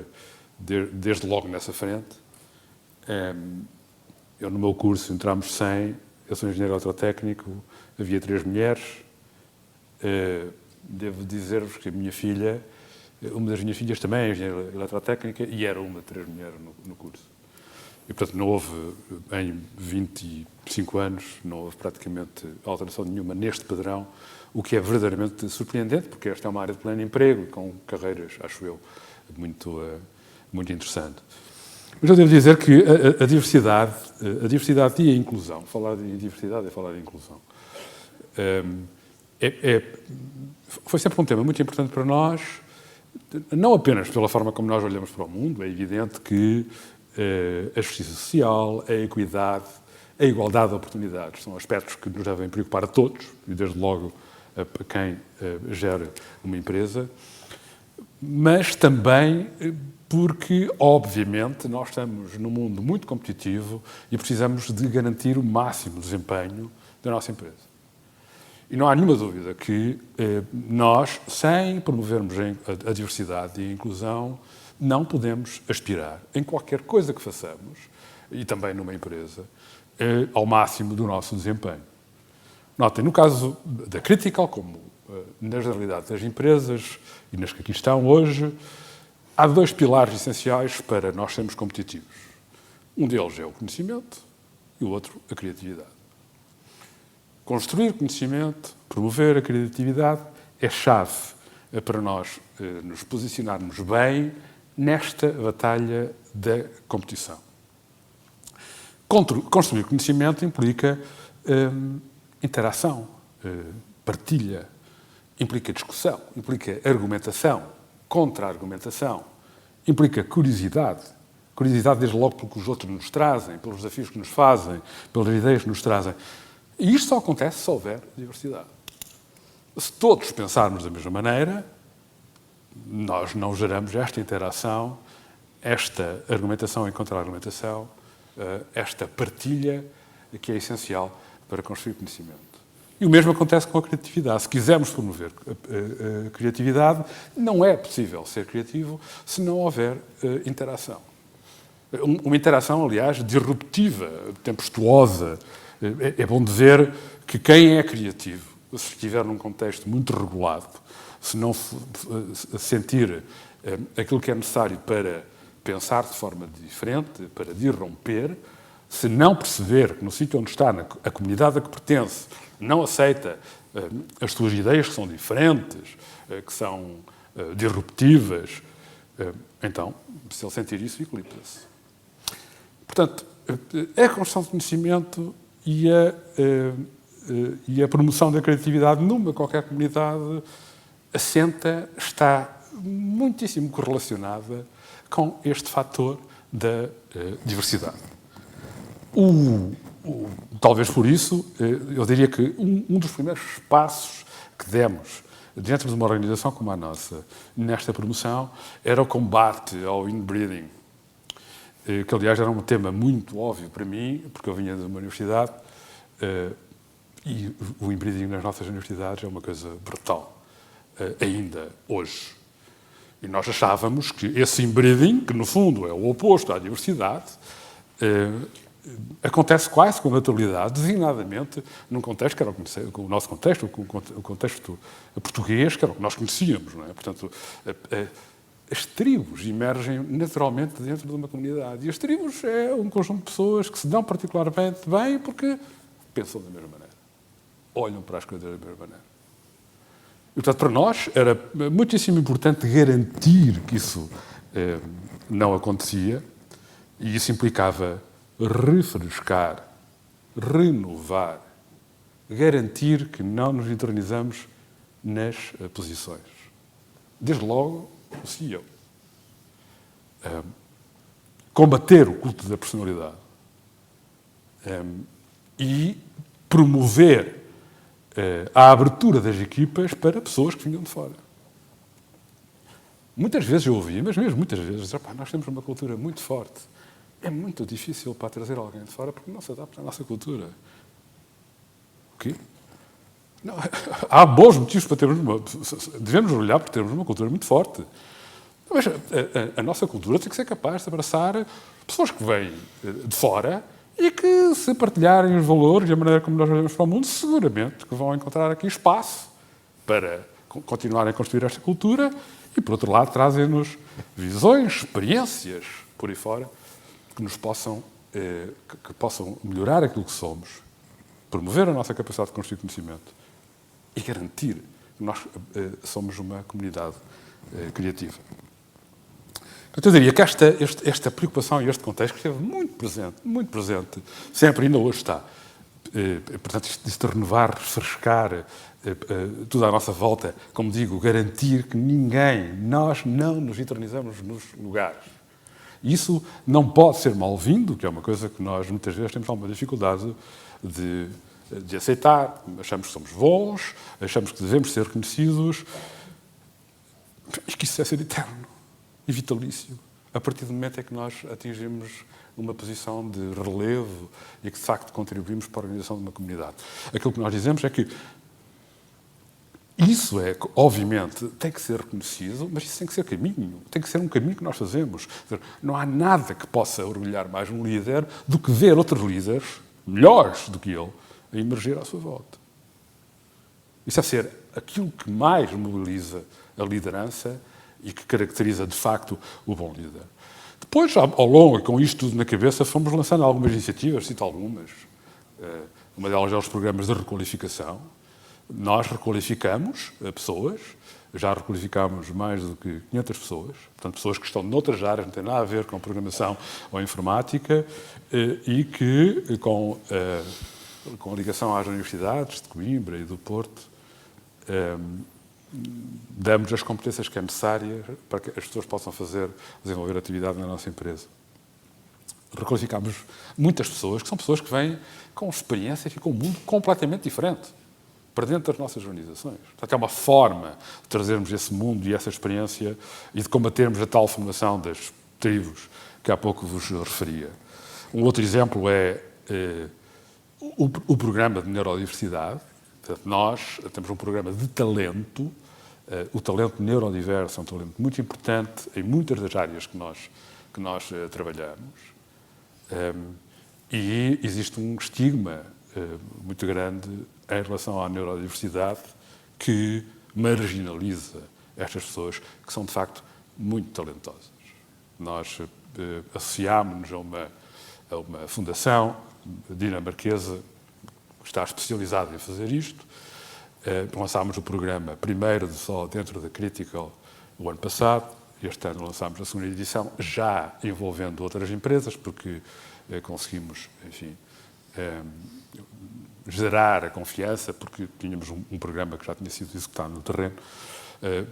desde logo nessa frente. Eu, no meu curso, entramos 100, eu sou engenheiro eletrotécnico, havia 3 mulheres. Devo dizer-vos que a minha filha, uma das minhas filhas também é engenheira eletrotécnica e era uma de 3 mulheres no curso. E, portanto, não houve, em 25 anos, não houve praticamente alteração nenhuma neste padrão, o que é verdadeiramente surpreendente, porque esta é uma área de pleno emprego, com carreiras, acho eu, muito interessante. Mas eu devo dizer que a diversidade e a inclusão, falar de diversidade é falar de inclusão, foi sempre um tema muito importante para nós, não apenas pela forma como nós olhamos para o mundo, é evidente que a justiça social, a equidade, a igualdade de oportunidades são aspectos que nos devem preocupar a todos, e desde logo a quem gera uma empresa, mas também porque, obviamente, nós estamos num mundo muito competitivo e precisamos de garantir o máximo desempenho da nossa empresa. E não há nenhuma dúvida que nós, sem promovermos a diversidade e a inclusão, não podemos aspirar, em qualquer coisa que façamos, e também numa empresa, ao máximo do nosso desempenho. Notem, no caso da Critical, como na generalidade das empresas e nas que aqui estão hoje, há 2 pilares essenciais para nós sermos competitivos. Um deles é o conhecimento e o outro a criatividade. Construir conhecimento, promover a criatividade é chave para nós nos posicionarmos bem nesta batalha da competição. Construir conhecimento implica interação, partilha, implica discussão, implica argumentação, contra-argumentação, implica curiosidade. Curiosidade desde logo pelo que os outros nos trazem, pelos desafios que nos fazem, pelas ideias que nos trazem. E isto só acontece se houver diversidade. Se todos pensarmos da mesma maneira, nós não geramos esta interação, esta argumentação e contra-argumentação, esta partilha que é essencial para construir conhecimento. E o mesmo acontece com a criatividade. Se quisermos promover a criatividade, não é possível ser criativo se não houver interação. Uma interação, aliás, disruptiva, tempestuosa. É bom dizer que quem é criativo, se estiver num contexto muito regulado, se não sentir aquilo que é necessário para pensar de forma diferente, para disromper, se não perceber que no sítio onde está, a comunidade a que pertence, não aceita as suas ideias que são diferentes, que são disruptivas, então, se ele sentir isso, equilibra-se. Portanto, a construção de conhecimento e a promoção da criatividade numa qualquer comunidade está muitíssimo correlacionada com este fator da diversidade. Talvez por isso, eu diria que um dos primeiros passos que demos dentro de uma organização como a nossa, nesta promoção, era o combate ao inbreeding, que aliás era um tema muito óbvio para mim, porque eu vinha de uma universidade e o inbreeding nas nossas universidades é uma coisa brutal, ainda hoje. E nós achávamos que esse inbreeding, que no fundo é o oposto à diversidade, acontece quase com naturalidade, designadamente num contexto que era o nosso contexto, o contexto português, que era o que nós conhecíamos, não é? Portanto, as tribos emergem naturalmente dentro de uma comunidade. E as tribos é um conjunto de pessoas que se dão particularmente bem porque pensam da mesma maneira, olham para as coisas da mesma maneira. E, portanto, para nós era muitíssimo importante garantir que isso não acontecia, e isso implicava refrescar, renovar, garantir que não nos entronizamos nas posições. Desde logo, o CEO. Combater o culto da personalidade. E promover a abertura das equipas para pessoas que vinham de fora. Muitas vezes eu ouvi, mas mesmo muitas vezes, dizer, nós temos uma cultura muito forte. É muito difícil para trazer alguém de fora porque não se adapta à nossa cultura. O quê? Não, há bons motivos para termos devemos olhar para termos uma cultura muito forte. Mas a nossa cultura tem que ser capaz de abraçar pessoas que vêm de fora e que, se partilharem os valores e a maneira como nós olhamos para o mundo, seguramente que vão encontrar aqui espaço para continuarem a construir esta cultura e, por outro lado, trazem-nos visões, experiências, por aí fora, que nos possam melhorar aquilo que somos, promover a nossa capacidade de construir conhecimento e garantir que nós somos uma comunidade criativa. Portanto, eu diria que esta preocupação e este contexto esteve muito presente, sempre, ainda hoje está. Portanto, isto de renovar, refrescar tudo à nossa volta, como digo, garantir que nós não nos eternizamos nos lugares. Isso não pode ser mal-vindo, que é uma coisa que nós muitas vezes temos alguma dificuldade de aceitar. Achamos que somos bons, achamos que devemos ser reconhecidos, e que isso é ser eterno e vitalício, a partir do momento em que nós atingimos uma posição de relevo e que, de facto, contribuímos para a organização de uma comunidade. Aquilo que nós dizemos é que isso obviamente, tem que ser reconhecido, mas isso tem que ser caminho, tem que ser um caminho que nós fazemos. Não há nada que possa orgulhar mais um líder do que ver outros líderes, melhores do que ele, a emergir à sua volta. Isso é ser aquilo que mais mobiliza a liderança e que caracteriza, de facto, o bom líder. Depois, ao longo, com isto tudo na cabeça, fomos lançando algumas iniciativas, cito algumas. Uma delas é os programas de requalificação, Nós requalificamos pessoas, já requalificámos mais do que 500 pessoas, portanto, pessoas que estão noutras áreas, não têm nada a ver com programação ou informática, e que, com a ligação às universidades de Coimbra e do Porto, damos as competências que é necessárias para que as pessoas possam desenvolver atividade na nossa empresa. Requalificámos muitas pessoas, que são pessoas que vêm com experiências e com um mundo completamente diferente para dentro das nossas organizações. Portanto, é uma forma de trazermos esse mundo e essa experiência e de combatermos a tal formação das tribos que há pouco vos referia. Um outro exemplo é o programa de neurodiversidade. Portanto, nós temos um programa de talento. O talento neurodiverso é um talento muito importante em muitas das áreas que nós trabalhamos. E existe um estigma muito grande em relação à neurodiversidade que marginaliza estas pessoas que são, de facto, muito talentosas. Nós associámos-nos a uma fundação dinamarquesa que está especializada em fazer isto. Lançámos o programa primeiro só dentro da Critical o ano passado. Este ano lançámos a segunda edição, já envolvendo outras empresas, porque conseguimos, enfim, gerar a confiança, porque tínhamos um programa que já tinha sido executado no terreno.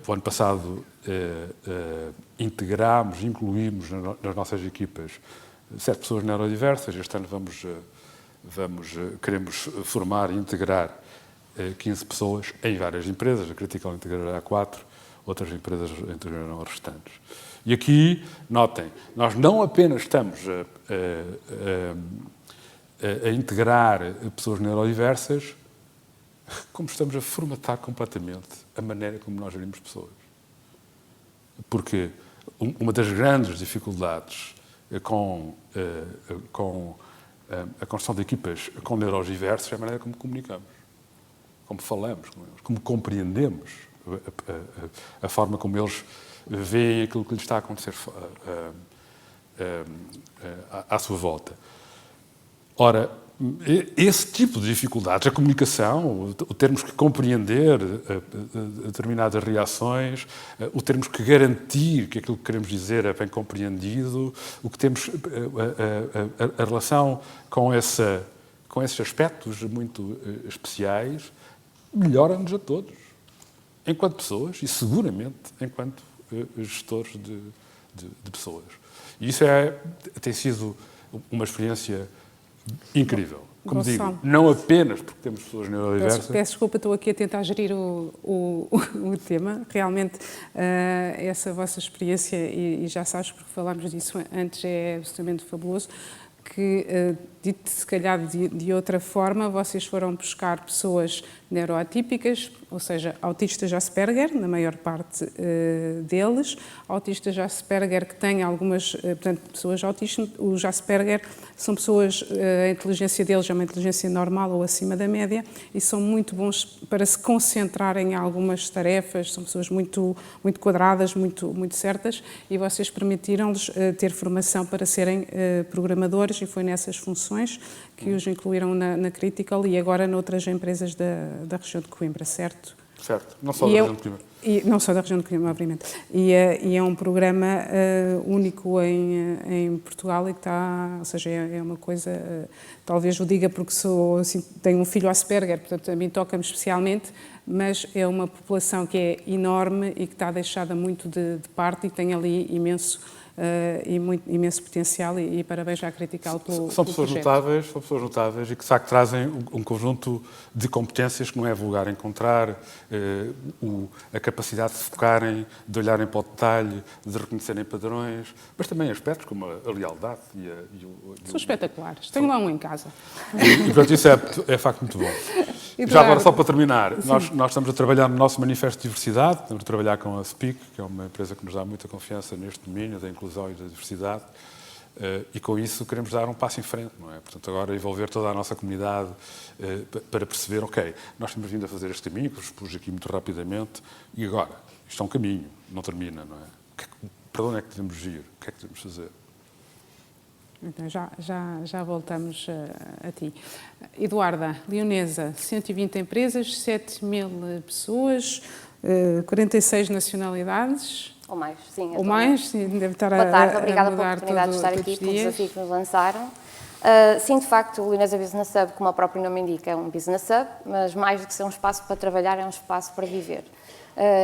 O ano passado incluímos nas nossas equipas 7 pessoas neurodiversas. Este ano queremos formar e integrar 15 pessoas em várias empresas. A Critical integrará 4, outras empresas integrarão as restantes. E aqui, notem, nós não apenas estamos a integrar pessoas neurodiversas, como estamos a formatar completamente a maneira como nós gerimos pessoas. Porque uma das grandes dificuldades com a construção de equipas com neurodiversos é a maneira como comunicamos, como falamos com eles, como compreendemos a forma como eles veem aquilo que lhes está a acontecer à sua volta. Ora, esse tipo de dificuldades, a comunicação, o termos que compreender determinadas reações, o termos que garantir que aquilo que queremos dizer é bem compreendido, o que temos a relação com esses aspectos muito especiais, melhora-nos a todos, enquanto pessoas e seguramente enquanto gestores de pessoas. E isso tem sido uma experiência incrível. Como digo, não apenas porque temos pessoas neurodiversas. Peço desculpa, estou aqui a tentar gerir o tema. Realmente, essa vossa experiência, e já sabes, porque falámos disso antes, é absolutamente fabuloso, que, dito se calhar de outra forma, vocês foram buscar pessoas neuroatípicas, ou seja, autistas Asperger, na maior parte deles, autistas Asperger que têm algumas, portanto, pessoas autistas, os Asperger são pessoas, a inteligência deles é uma inteligência normal ou acima da média e são muito bons para se concentrarem em algumas tarefas, são pessoas muito quadradas, muito certas, e vocês permitiram-lhes ter formação para serem programadores, e foi nessas funções que os incluíram na Critical e agora noutras empresas da região de Coimbra, certo? Certo, não só da região de Coimbra. Não só da região de Coimbra, obviamente. E é um programa único em Portugal e que está, ou seja, é uma coisa, talvez o diga porque assim, tenho um filho Asperger, portanto a mim toca-me especialmente, mas é uma população que é enorme e que está deixada muito de parte e tem ali imenso potencial e parabéns à Critical pelo São pessoas notáveis e que, de facto, trazem um conjunto de competências que não é vulgar encontrar, a capacidade de se focarem, de olharem para o detalhe, de reconhecerem padrões, mas também aspectos como a lealdade São espetaculares. Tenho lá um em casa. E portanto, isso é de facto muito bom. Já agora, só para terminar, nós estamos a trabalhar no nosso Manifesto de Diversidade, estamos a trabalhar com a SPIC, que é uma empresa que nos dá muita confiança neste domínio da inclusão e da diversidade, e com isso queremos dar um passo em frente, não é? Portanto, agora envolver toda a nossa comunidade para perceber, ok, nós temos vindo a fazer este caminho, que vos pus aqui muito rapidamente, e agora, isto é um caminho, não termina, não é? Para onde é que devemos ir? O que é que devemos fazer? Então, já voltamos a ti. Eduarda, Leonesa, 120 empresas, 7.000 pessoas, 46 nacionalidades. Ou mais, sim. Ou mais, sim, deve estar Boa tarde, a obrigada mudar pela oportunidade de estar todos aqui, os pelo dias. desafio que nos lançaram. Sim, de facto, o Leonesa Business Hub, como o próprio nome indica, é um business hub, mas mais do que ser um espaço para trabalhar, é um espaço para viver.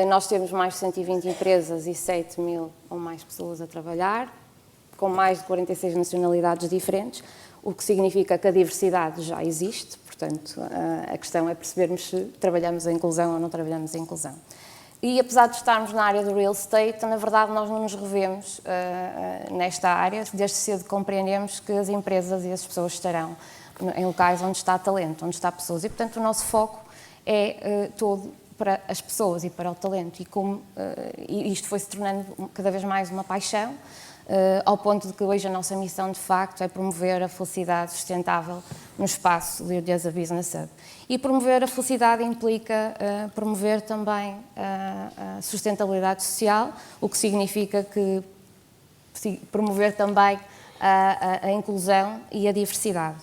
Nós temos mais de 120 empresas e 7.000 ou mais pessoas a trabalhar, com mais de 46 nacionalidades diferentes, o que significa que a diversidade já existe, portanto, a questão é percebermos se trabalhamos a inclusão ou não trabalhamos a inclusão. E apesar de estarmos na área do real estate, na verdade nós não nos revemos nesta área, desde cedo compreendemos que as empresas e as pessoas estarão em locais onde está talento, onde está pessoas, e portanto o nosso foco é todo para as pessoas e para o talento, e isto foi se tornando cada vez mais uma paixão, ao ponto de que hoje a nossa missão de facto é promover a felicidade sustentável no espaço Leonesa Business Hub. E promover a felicidade implica promover também a sustentabilidade social, o que significa que promover também a inclusão e a diversidade.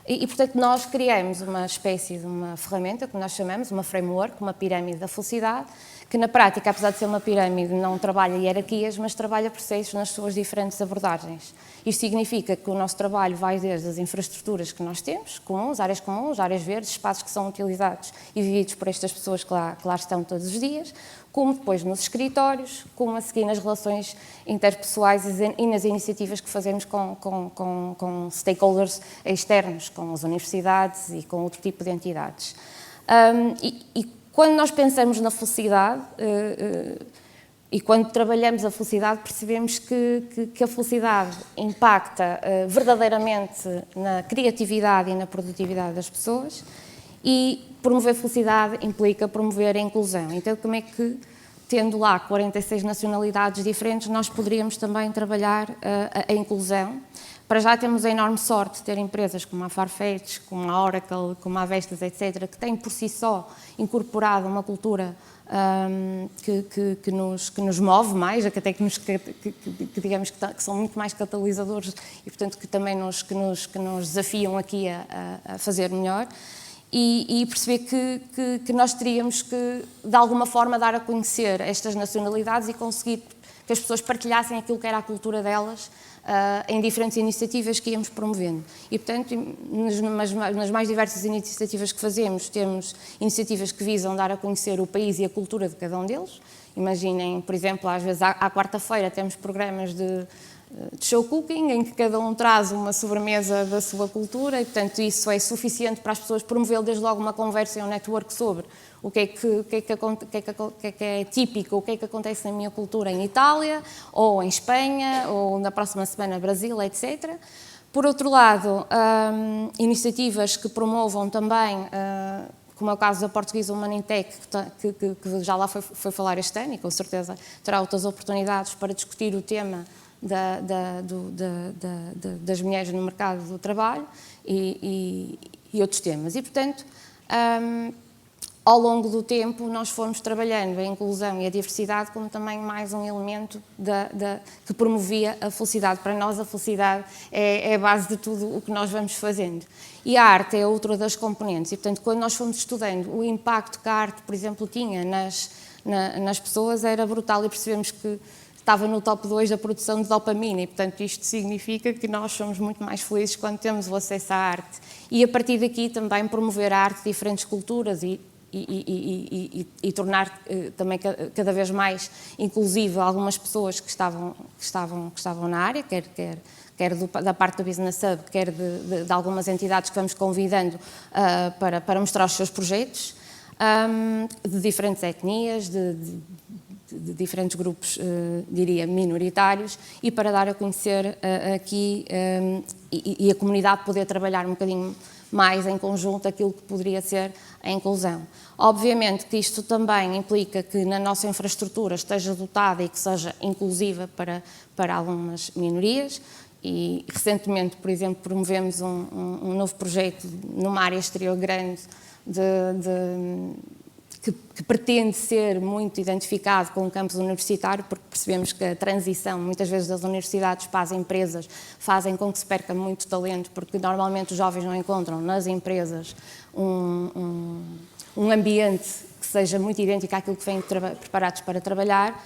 E, portanto, nós criamos uma espécie de uma ferramenta, que nós chamamos, uma framework, uma pirâmide da felicidade, que na prática, apesar de ser uma pirâmide, não trabalha hierarquias, mas trabalha processos nas suas diferentes abordagens. Isto significa que o nosso trabalho vai desde as infraestruturas que nós temos, comuns, áreas verdes, espaços que são utilizados e vividos por estas pessoas que lá estão todos os dias, como depois nos escritórios, como a seguir nas relações interpessoais e nas iniciativas que fazemos com stakeholders externos, com as universidades e com outro tipo de entidades. Quando nós pensamos na felicidade e quando trabalhamos a felicidade, percebemos que a felicidade impacta verdadeiramente na criatividade e na produtividade das pessoas, e promover felicidade implica promover a inclusão. Então, como é que, tendo lá 46 nacionalidades diferentes, nós poderíamos também trabalhar a inclusão? Para já temos a enorme sorte de ter empresas como a Farfetch, como a Oracle, como a Vestas, etc., que têm por si só incorporado uma cultura que nos move mais, até que digamos que são muito mais catalisadores e, portanto, que também nos desafiam aqui a fazer melhor. E perceber que nós teríamos que, de alguma forma, dar a conhecer estas nacionalidades e conseguir que as pessoas partilhassem aquilo que era a cultura delas em diferentes iniciativas que íamos promovendo. E, portanto, nas mais diversas iniciativas que fazemos, temos iniciativas que visam dar a conhecer o país e a cultura de cada um deles. Imaginem, por exemplo, às vezes à quarta-feira temos programas de show cooking, em que cada um traz uma sobremesa da sua cultura, e, portanto, isso é suficiente para as pessoas promover desde logo uma conversa e um network sobre o que é típico, o que é que acontece na minha cultura em Itália, ou em Espanha, ou na próxima semana Brasil, etc. Por outro lado, iniciativas que promovam também, como é o caso da Portuguesa Humanitec, que já lá foi falar este ano, e com certeza terá outras oportunidades para discutir o tema das mulheres no mercado do trabalho e outros temas. E, portanto, ao longo do tempo, nós fomos trabalhando a inclusão e a diversidade como também mais um elemento que promovia a felicidade. Para nós, a felicidade é a base de tudo o que nós vamos fazendo. E a arte é outra das componentes. E, portanto, quando nós fomos estudando o impacto que a arte, por exemplo, tinha nas pessoas, era brutal, e percebemos que estava no top 2 da produção de dopamina, e, portanto, isto significa que nós somos muito mais felizes quando temos o acesso à arte. E, a partir daqui, também promover a arte de diferentes culturas e tornar também cada vez mais inclusiva algumas pessoas que estavam na área, quer da parte do Business Hub, quer de algumas entidades que vamos convidando para mostrar os seus projetos, de diferentes etnias, de diferentes grupos, diria, minoritários, e para dar a conhecer aqui e a comunidade poder trabalhar um bocadinho mais em conjunto aquilo que poderia ser a inclusão. Obviamente que isto também implica que na nossa infraestrutura esteja dotada e que seja inclusiva para algumas minorias, e recentemente, por exemplo, promovemos um novo projeto numa área exterior grande que pretende ser muito identificado com o campus universitário, porque percebemos que a transição, muitas vezes, das universidades para as empresas fazem com que se perca muito talento, porque normalmente os jovens não encontram nas empresas um ambiente que seja muito idêntico àquilo que vêm preparados para trabalhar.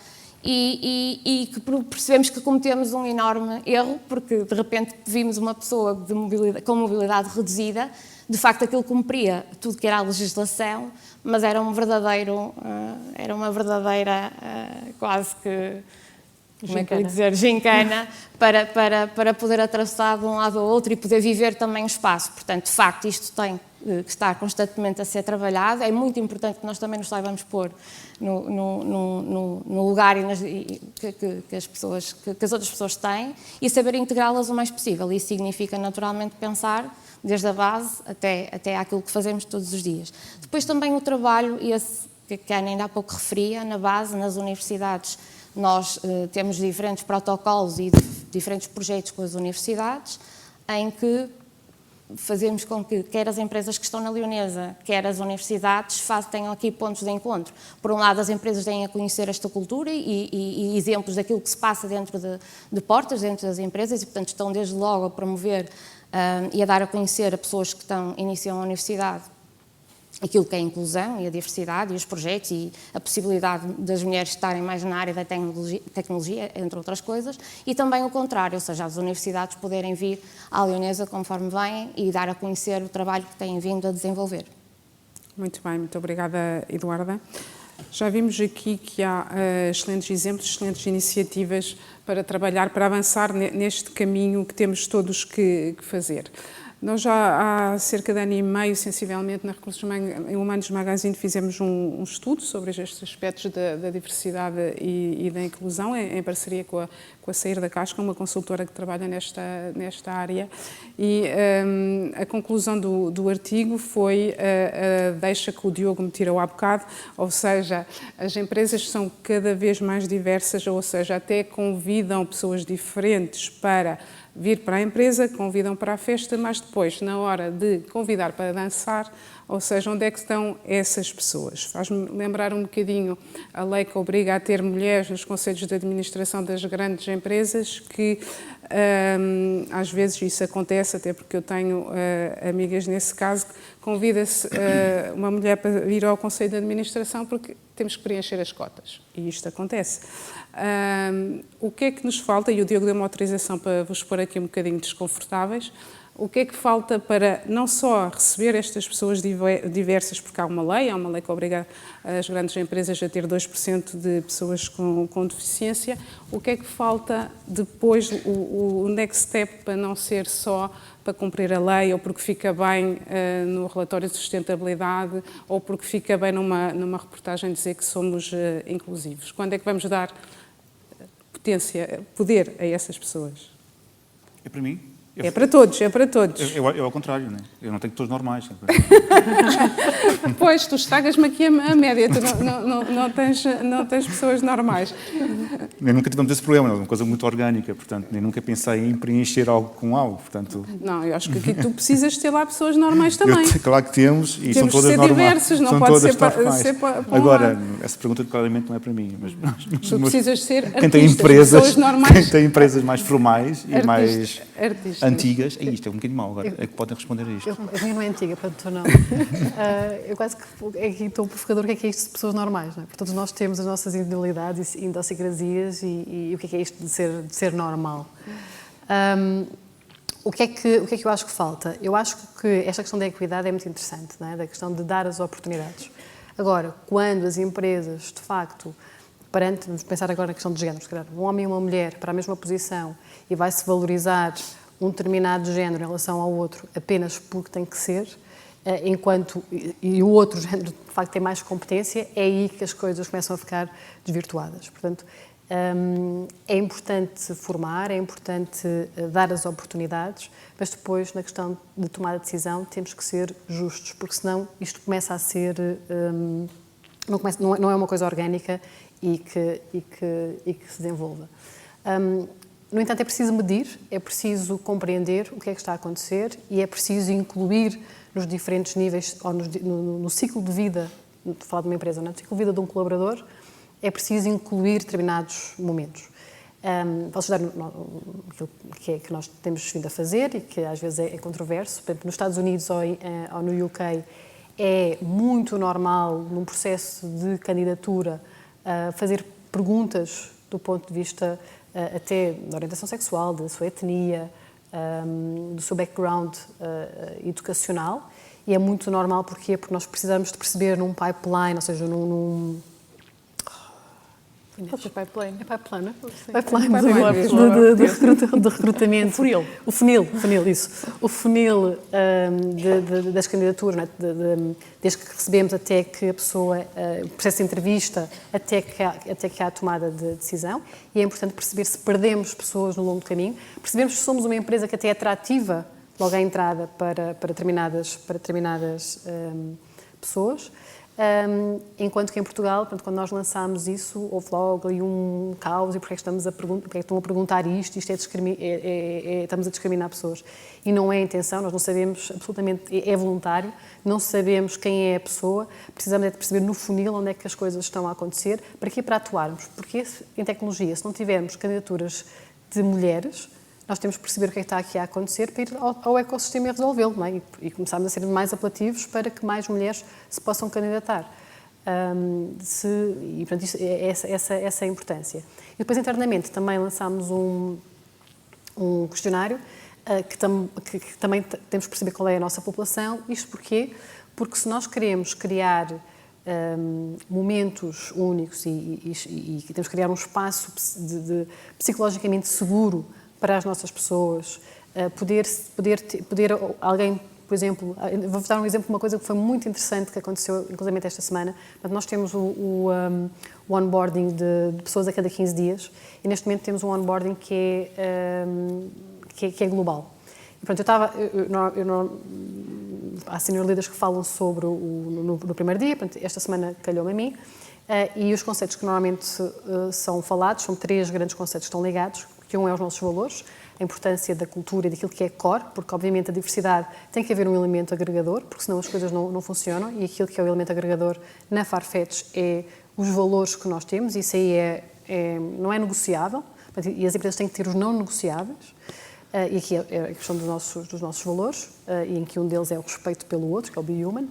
E que percebemos que cometemos um enorme erro, porque de repente vimos uma pessoa com mobilidade reduzida, de facto aquilo cumpria tudo que era a legislação, mas era uma verdadeira quase que, como é que eu ia dizer, gincana, para poder atravessar de um lado ao outro e poder viver também o espaço. Portanto, de facto, isto tem que estar constantemente a ser trabalhado. É muito importante que nós também nos saibamos pôr no lugar que as outras pessoas têm e saber integrá-las o mais possível. Isso significa, naturalmente, pensar desde a base até aquilo que fazemos todos os dias. Depois também o trabalho, esse que a Ana ainda há pouco referia, na base, nas universidades. Nós temos diferentes protocolos e diferentes projetos com as universidades, em que fazemos com que quer as empresas que estão na Leonesa, quer as universidades tenham aqui pontos de encontro. Por um lado, as empresas têm a conhecer esta cultura e exemplos daquilo que se passa dentro de portas, dentro das empresas, e, portanto, estão desde logo a promover e a dar a conhecer a pessoas que iniciam a universidade aquilo que é a inclusão e a diversidade e os projetos e a possibilidade das mulheres estarem mais na área da tecnologia, entre outras coisas, e também o contrário, ou seja, as universidades poderem vir à Leonesa conforme vêm e dar a conhecer o trabalho que têm vindo a desenvolver. Muito bem, muito obrigada, Eduarda. Já vimos aqui que há excelentes exemplos, excelentes iniciativas para trabalhar, para avançar neste caminho que temos todos que fazer. Nós já há cerca de ano e meio, sensivelmente, na Recursos Humanos Magazine, fizemos um estudo sobre estes aspectos da diversidade e da inclusão, em parceria com a Sair da Casca, uma consultora que trabalha nesta área. E a conclusão do artigo foi a deixa que o Diogo me tirou há bocado, ou seja, as empresas são cada vez mais diversas, ou seja, até convidam pessoas diferentes para vir para a empresa, convidam para a festa, mas depois, na hora de convidar para dançar, ou seja, onde é que estão essas pessoas? Faz-me lembrar um bocadinho a lei que obriga a ter mulheres nos conselhos de administração das grandes empresas, que às vezes isso acontece, até porque eu tenho amigas nesse caso, que convida-se uma mulher para vir ao conselho de administração porque temos que preencher as cotas, e isto acontece. O que é que nos falta, e o Diogo deu uma autorização para vos pôr aqui um bocadinho desconfortáveis, o que é que falta para não só receber estas pessoas diversas, porque há uma lei que obriga as grandes empresas a ter 2% de pessoas com deficiência, o que é que falta depois, o next step, para não ser só para cumprir a lei, ou porque fica bem no relatório de sustentabilidade, ou porque fica bem numa reportagem dizer que somos inclusivos? Quando é que vamos dar poder a essas pessoas? É para mim? É para todos, é para todos. Eu ao contrário, né? Eu não tenho pessoas normais. Pois, tu estragas-me aqui a média, tu não tens pessoas normais. Nem nunca tivemos esse problema, é uma coisa muito orgânica, portanto, nem nunca pensei em preencher algo com algo, portanto... Não, eu acho que aqui tu precisas ter lá pessoas normais também. Claro que temos, e são todas normais. Diversos, não pode ser para Agora, essa pergunta claramente não é para mim, mas tu precisas ser quem tem pessoas normais. Quem tem empresas mais formais e mais antigas, isto é um bocadinho mau agora, é que podem responder a isto. A minha não é antiga, portanto não. Eu quase que é aqui tão provocador, o que é isto de pessoas normais, não é? Portanto, nós temos as nossas individualidades e idiosincrasias e o que é isto de ser normal. O que é que eu acho que falta? Eu acho que esta questão da equidade é muito interessante, não é? Da questão de dar as oportunidades. Agora, quando as empresas, de facto, vamos pensar agora na questão de género, se calhar, um homem e uma mulher para a mesma posição e vai-se valorizar um determinado género em relação ao outro apenas porque tem que ser, e o outro género de facto tem mais competência, é aí que as coisas começam a ficar desvirtuadas. Portanto, é importante formar, é importante dar as oportunidades, mas depois, na questão de tomar a decisão, temos que ser justos, porque senão isto começa a ser... não é uma coisa orgânica e que se desenvolva. No entanto, é preciso medir, é preciso compreender o que é que está a acontecer e é preciso incluir nos diferentes níveis, ou no ciclo de vida falar de uma empresa, no ciclo de vida de um colaborador, é preciso incluir determinados momentos. Posso dar aquilo que nós temos vindo a fazer e que às vezes é controverso. Portanto, nos Estados Unidos ou no UK é muito normal, num processo de candidatura, fazer perguntas do ponto de vista até da orientação sexual, da sua etnia, do seu background educacional. E é muito normal, porquê? Porque nós precisamos de perceber num pipeline, ou seja, Pipeline. É pipeline, não é? Pipeline de recrutamento. O funil, isso. O funil das candidaturas, não é? Desde que recebemos até que a pessoa, o processo de entrevista, até que há a tomada de decisão. E é importante perceber se perdemos pessoas no longo do caminho, percebemos se somos uma empresa que até é atrativa logo à entrada para determinadas pessoas. Enquanto que em Portugal, portanto, quando nós lançámos isso, houve logo ali um caos e porque é que estão a perguntar isto estamos a discriminar pessoas. E não é a intenção, nós não sabemos, absolutamente, é voluntário, não sabemos quem é a pessoa, precisamos de perceber no funil onde é que as coisas estão a acontecer, para quê? Para atuarmos. Porque em tecnologia, se não tivermos candidaturas de mulheres, nós temos que perceber o que é que está aqui a acontecer para ir ao ecossistema e resolvê-lo, não é? E começarmos a ser mais apelativos para que mais mulheres se possam candidatar. E, portanto, essa é a importância. E depois, internamente, também lançámos um questionário que também temos que perceber qual é a nossa população. Isto porquê? Porque se nós queremos criar momentos únicos e temos que criar um espaço psicologicamente seguro para as nossas pessoas, poder alguém, por exemplo, vou-vos dar um exemplo de uma coisa que foi muito interessante que aconteceu, inclusive esta semana. Nós temos o onboarding de pessoas a cada 15 dias e neste momento temos um onboarding que é global. E, pronto, há senior leaders que falam sobre no primeiro dia, portanto, esta semana calhou-me a mim, e os conceitos que normalmente são falados, são 3 grandes conceitos que estão ligados, que um é os nossos valores, a importância da cultura e daquilo que é core, porque obviamente a diversidade tem que haver um elemento agregador, porque senão as coisas não funcionam, e aquilo que é o elemento agregador na Farfetch é os valores que nós temos, isso aí não é negociável, e as empresas têm que ter os não negociáveis, e aqui é a questão dos nossos valores, e em que um deles é o respeito pelo outro, que é o Be Human.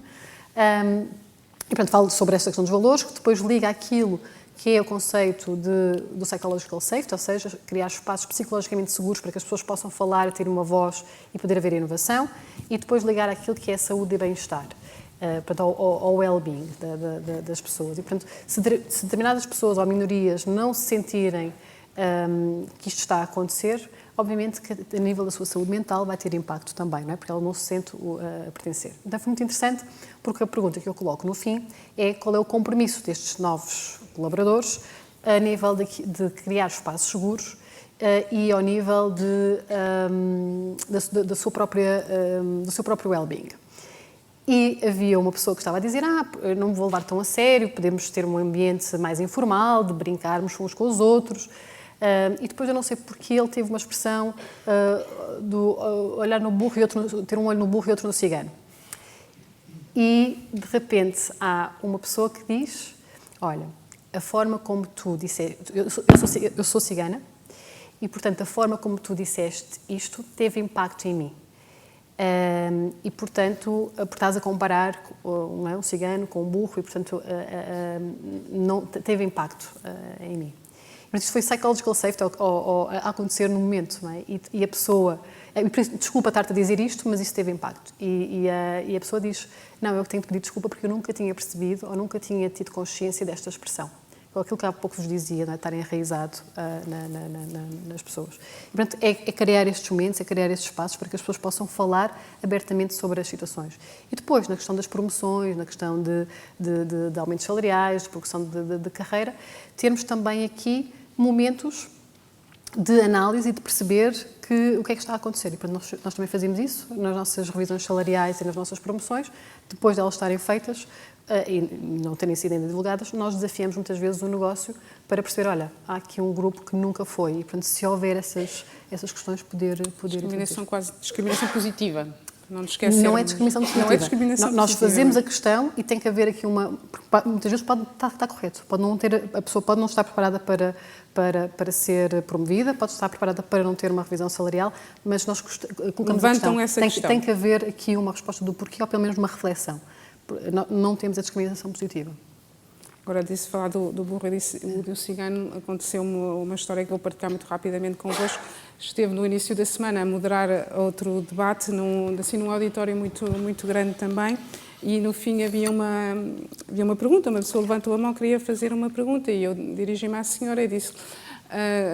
E, portanto, falo sobre esta questão dos valores, que depois liga àquilo que é o conceito do psychological safety, ou seja, criar espaços psicologicamente seguros para que as pessoas possam falar, ter uma voz e poder haver inovação, e depois ligar àquilo que é a saúde e bem-estar, portanto, ao well-being das pessoas. E, portanto, se determinadas pessoas ou minorias não se sentirem que isto está a acontecer, obviamente que a nível da sua saúde mental vai ter impacto também, não é? Porque ela não se sente a pertencer. Então foi muito interessante, porque a pergunta que eu coloco no fim é qual é o compromisso destes novos colaboradores a nível de criar espaços seguros e ao nível do seu próprio well-being. E havia uma pessoa que estava a dizer, eu não me vou levar tão a sério, podemos ter um ambiente mais informal, de brincarmos uns com os outros. E depois eu não sei porque ele teve uma expressão do olhar no burro e ter um olho no burro e outro no cigano. E de repente há uma pessoa que diz, olha, a forma como tu disseste, eu sou cigana e portanto a forma como tu disseste isto teve impacto em mim. E portanto, estás a comparar um cigano com um burro e portanto não teve impacto em mim. Mas isto foi psychological safety a acontecer no momento, não é? E a pessoa, desculpa estar-te a dizer isto, mas isso teve impacto. E a pessoa diz, não, eu tenho que pedir desculpa porque eu nunca tinha percebido ou nunca tinha tido consciência desta expressão. Aquilo que há pouco vos dizia, não é? Estar enraizado nas pessoas. E, portanto, é criar estes momentos, é criar estes espaços para que as pessoas possam falar abertamente sobre as situações. E depois, na questão das promoções, na questão de aumentos salariais, de progressão de carreira, termos também aqui momentos de análise e de perceber o que é que está a acontecer. E portanto, nós também fazemos isso nas nossas revisões salariais e nas nossas promoções. Depois de elas estarem feitas e não terem sido ainda divulgadas, nós desafiamos muitas vezes o negócio para perceber, olha, há aqui um grupo que nunca foi. E, portanto, se houver essas questões, poder discriminação quase discriminação positiva. Não nos esquecermos. Não é discriminação positiva. Não é discriminação Nós positiva. fazemos a questão e tem que haver aqui muitas vezes pode estar correto. A pessoa pode não estar preparada para ser promovida, pode estar preparada para não ter uma revisão salarial, mas nós colocamos Levantam a essa questão. questão. Tem que haver aqui uma resposta do porquê ou pelo menos uma reflexão. Não temos a discriminação positiva. Agora, disse falar do burro e do cigano, aconteceu uma história que vou partilhar muito rapidamente convosco. Esteve no início da semana a moderar outro debate, num auditório muito grande também, e no fim havia uma pergunta, uma pessoa levantou a mão, queria fazer uma pergunta, e eu dirigi-me à senhora e disse: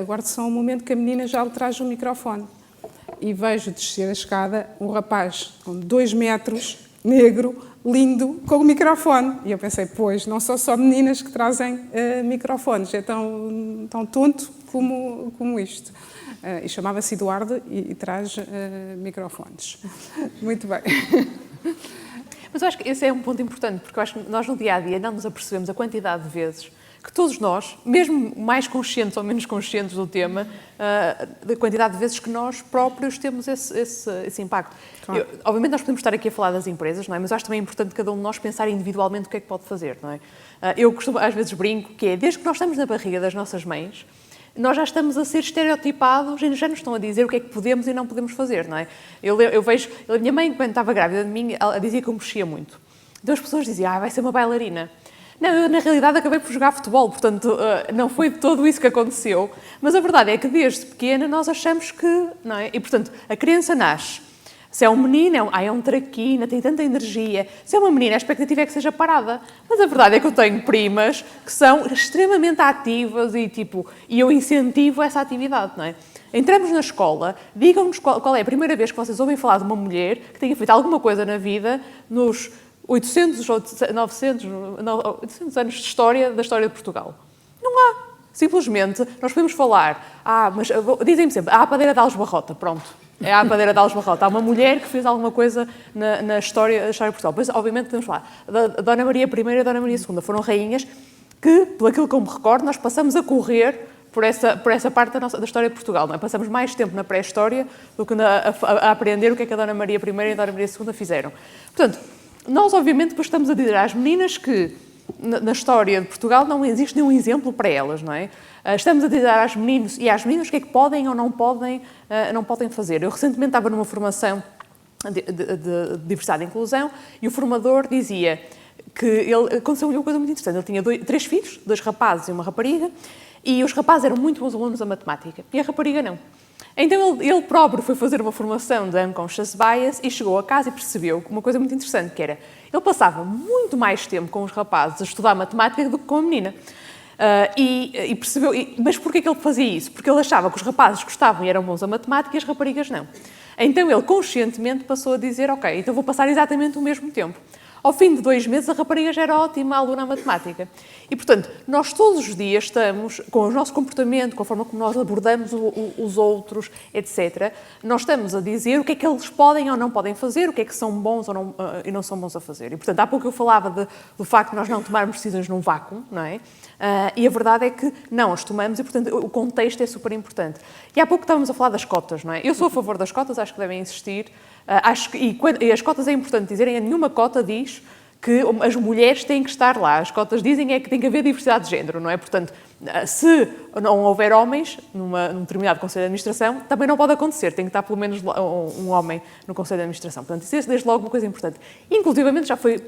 aguarde só um momento que a menina já lhe traz o microfone. E vejo descer a escada um rapaz com 2 metros, negro, lindo, com o microfone. E eu pensei, pois, não são só meninas que trazem microfones, é tão tonto como isto. E chamava-se Eduardo e traz microfones. Muito bem. Mas eu acho que esse é um ponto importante, porque eu acho que nós no dia-a-dia não nos apercebemos a quantidade de vezes que todos nós, mesmo mais conscientes ou menos conscientes do tema, da quantidade de vezes que nós próprios temos esse impacto. Claro. Obviamente nós podemos estar aqui a falar das empresas, não é? Mas acho também importante cada um de nós pensar individualmente o que é que pode fazer, não é? Eu costumo, às vezes brinco, que é, desde que nós estamos na barriga das nossas mães, nós já estamos a ser estereotipados e já nos estão a dizer o que é que podemos e não podemos fazer, não é? Eu vejo, a minha mãe, quando estava grávida de mim, ela dizia que eu mexia muito. Então as pessoas diziam, vai ser uma bailarina. Não, eu na realidade acabei por jogar futebol, portanto não foi de todo isso que aconteceu, mas a verdade é que desde pequena nós achamos que, não é? E portanto, a criança nasce, se é um menino, é um traquina, tem tanta energia, se é uma menina a expectativa é que seja parada, mas a verdade é que eu tenho primas que são extremamente ativas e eu incentivo essa atividade, não é? Entramos na escola, digam-nos qual é a primeira vez que vocês ouvem falar de uma mulher que tenha feito alguma coisa na vida nos 800 ou 900 anos de história da história de Portugal. Não há. Simplesmente, nós podemos falar, mas dizem-me sempre, há a padeira de Aljubarrota, pronto. É a padeira de Aljubarrota. Há uma mulher que fez alguma coisa na história de Portugal. Pois, obviamente, podemos falar. A Dona Maria I e a Dona Maria II foram rainhas que, pelo aquilo que eu me recordo, nós passamos a correr por essa parte da história de Portugal. Não é? Passamos mais tempo na pré-história do que a aprender o que é que a Dona Maria I e a Dona Maria II fizeram. Portanto, nós, obviamente, depois estamos a dizer às meninas que na história de Portugal não existe nenhum exemplo para elas, não é? Estamos a dizer às meninas e às meninas o que é que podem ou não podem fazer. Eu recentemente estava numa formação de diversidade e inclusão e o formador dizia que aconteceu-lhe uma coisa muito interessante. Ele tinha 3 filhos, 2 rapazes e uma rapariga, e os rapazes eram muito bons alunos da matemática e a rapariga não. Então ele próprio foi fazer uma formação de Unconscious Bias e chegou a casa e percebeu uma coisa muito interessante, que era, ele passava muito mais tempo com os rapazes a estudar matemática do que com a menina. E percebeu, mas porquê que ele fazia isso? Porque ele achava que os rapazes gostavam e eram bons a matemática e as raparigas não. Então ele conscientemente passou a dizer, ok, então vou passar exatamente o mesmo tempo. Ao fim de 2 meses, a rapariga já era ótima aluna na matemática. E, portanto, nós todos os dias estamos, com o nosso comportamento, com a forma como nós abordamos os outros, etc., nós estamos a dizer o que é que eles podem ou não podem fazer, o que é que são bons ou não, e não são bons a fazer. E, portanto, há pouco eu falava do facto de nós não tomarmos decisões num vácuo, não é? E a verdade é que não as tomamos e, portanto, o contexto é super importante. E há pouco estávamos a falar das cotas, não é? Eu sou a favor das cotas, acho que devem existir. E as cotas é importante dizerem, nenhuma cota diz que as mulheres têm que estar lá. As cotas dizem é que tem que haver diversidade de género, não é? Portanto, se não houver homens num determinado Conselho de Administração, também não pode acontecer. Tem que estar pelo menos um homem no Conselho de Administração. Portanto, isso é desde logo uma coisa importante. Inclusivamente já foi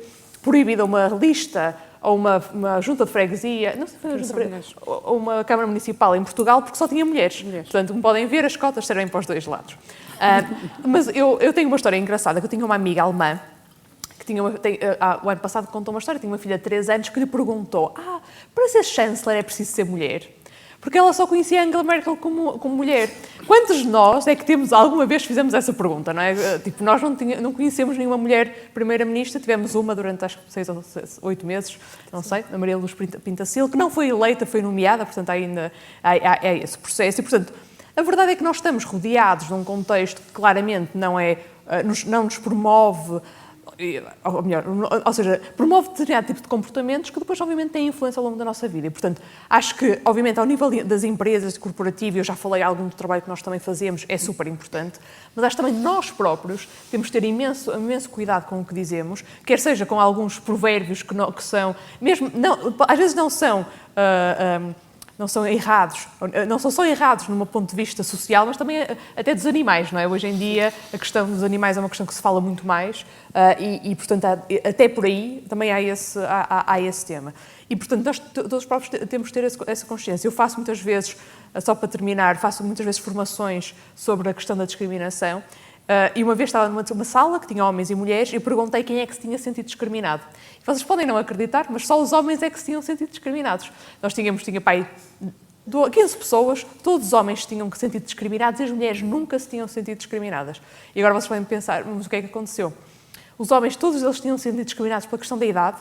proibida uma lista ou uma junta de freguesia, não sei se foi uma junta de freguesia, ou uma Câmara Municipal em Portugal, porque só tinha mulheres. Portanto, como podem ver, as cotas servem para os 2 lados. Mas eu tenho uma história engraçada, que eu tinha uma amiga alemã, que o ano passado contou uma história, tinha uma filha de 3 anos, que lhe perguntou, para ser chanceler é preciso ser mulher? Porque ela só conhecia a Angela Merkel como mulher. Quantos de nós é que alguma vez fizemos essa pergunta, não é? Tipo, nós não conhecemos nenhuma mulher primeira-ministra, tivemos uma durante, acho que 6 ou 8 meses, não sei, a Maria Luz Pintacil, que não foi eleita, foi nomeada, portanto ainda há esse processo. E, portanto, a verdade é que nós estamos rodeados de um contexto que claramente não nos promove ou melhor, ou seja, promove determinado tipo de comportamentos que depois, obviamente, têm influência ao longo da nossa vida. E, portanto, acho que, obviamente, ao nível das empresas, corporativo, eu já falei algum do trabalho que nós também fazemos, é super importante, mas acho que também nós próprios temos de ter imenso cuidado com o que dizemos, quer seja com alguns provérbios que são, mesmo, não, às vezes não são errados, não são só errados num ponto de vista social, mas também até dos animais, não é? Hoje em dia a questão dos animais é uma questão que se fala muito mais e portanto, até por aí também há esse tema. E, portanto, nós todos próprios temos de ter essa consciência. Eu faço muitas vezes, só para terminar, faço muitas vezes formações sobre a questão da discriminação. E uma vez estava numa sala que tinha homens e mulheres e perguntei quem é que se tinha sentido discriminado. E vocês podem não acreditar, mas só os homens é que se tinham sentido discriminados. Nós tinha pai 15 pessoas, todos os homens se tinham sentido discriminados e as mulheres nunca se tinham sentido discriminadas. E agora vocês podem pensar, mas o que é que aconteceu? Os homens, todos eles tinham sentido discriminados pela questão da idade.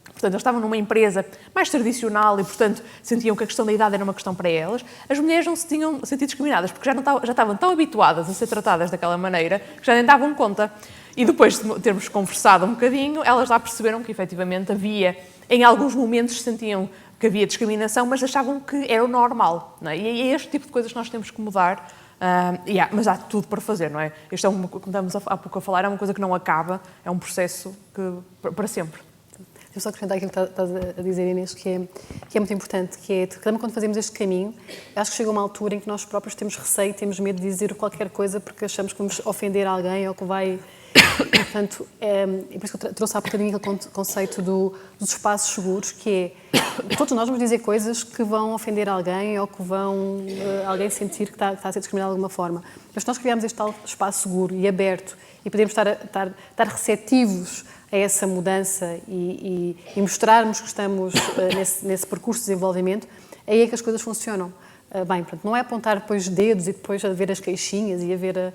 Portanto, eles estavam numa empresa mais tradicional e, portanto, sentiam que a questão da idade era uma questão para elas. As mulheres não se tinham sentido discriminadas porque já estavam tão habituadas a ser tratadas daquela maneira que já nem davam conta. E depois de termos conversado um bocadinho, elas lá perceberam que, efetivamente, havia, em alguns momentos, sentiam que havia discriminação, mas achavam que era o normal. Não é? E é este tipo de coisas que nós temos que mudar. Mas há tudo para fazer, não é? Isto é como estamos há pouco a falar, é uma coisa que não acaba, é um processo para sempre. Eu só acrescentar aquilo que estás a dizer, Inês, que é muito importante, que é, quando fazemos este caminho, acho que chega uma altura em que nós próprios temos receio, temos medo de dizer qualquer coisa porque achamos que vamos ofender alguém ou que vai... Portanto, é por isso que eu trouxe há bocadinho aquele conceito dos espaços seguros, que é, todos nós vamos dizer coisas que vão ofender alguém ou que vão alguém sentir que está a ser discriminado de alguma forma. Mas se nós criarmos este tal espaço seguro e aberto e podemos estar receptivos a essa mudança e mostrarmos que estamos nesse percurso de desenvolvimento, aí é que as coisas funcionam. Bem, portanto, não é apontar depois dedos e depois a ver as queixinhas e a ver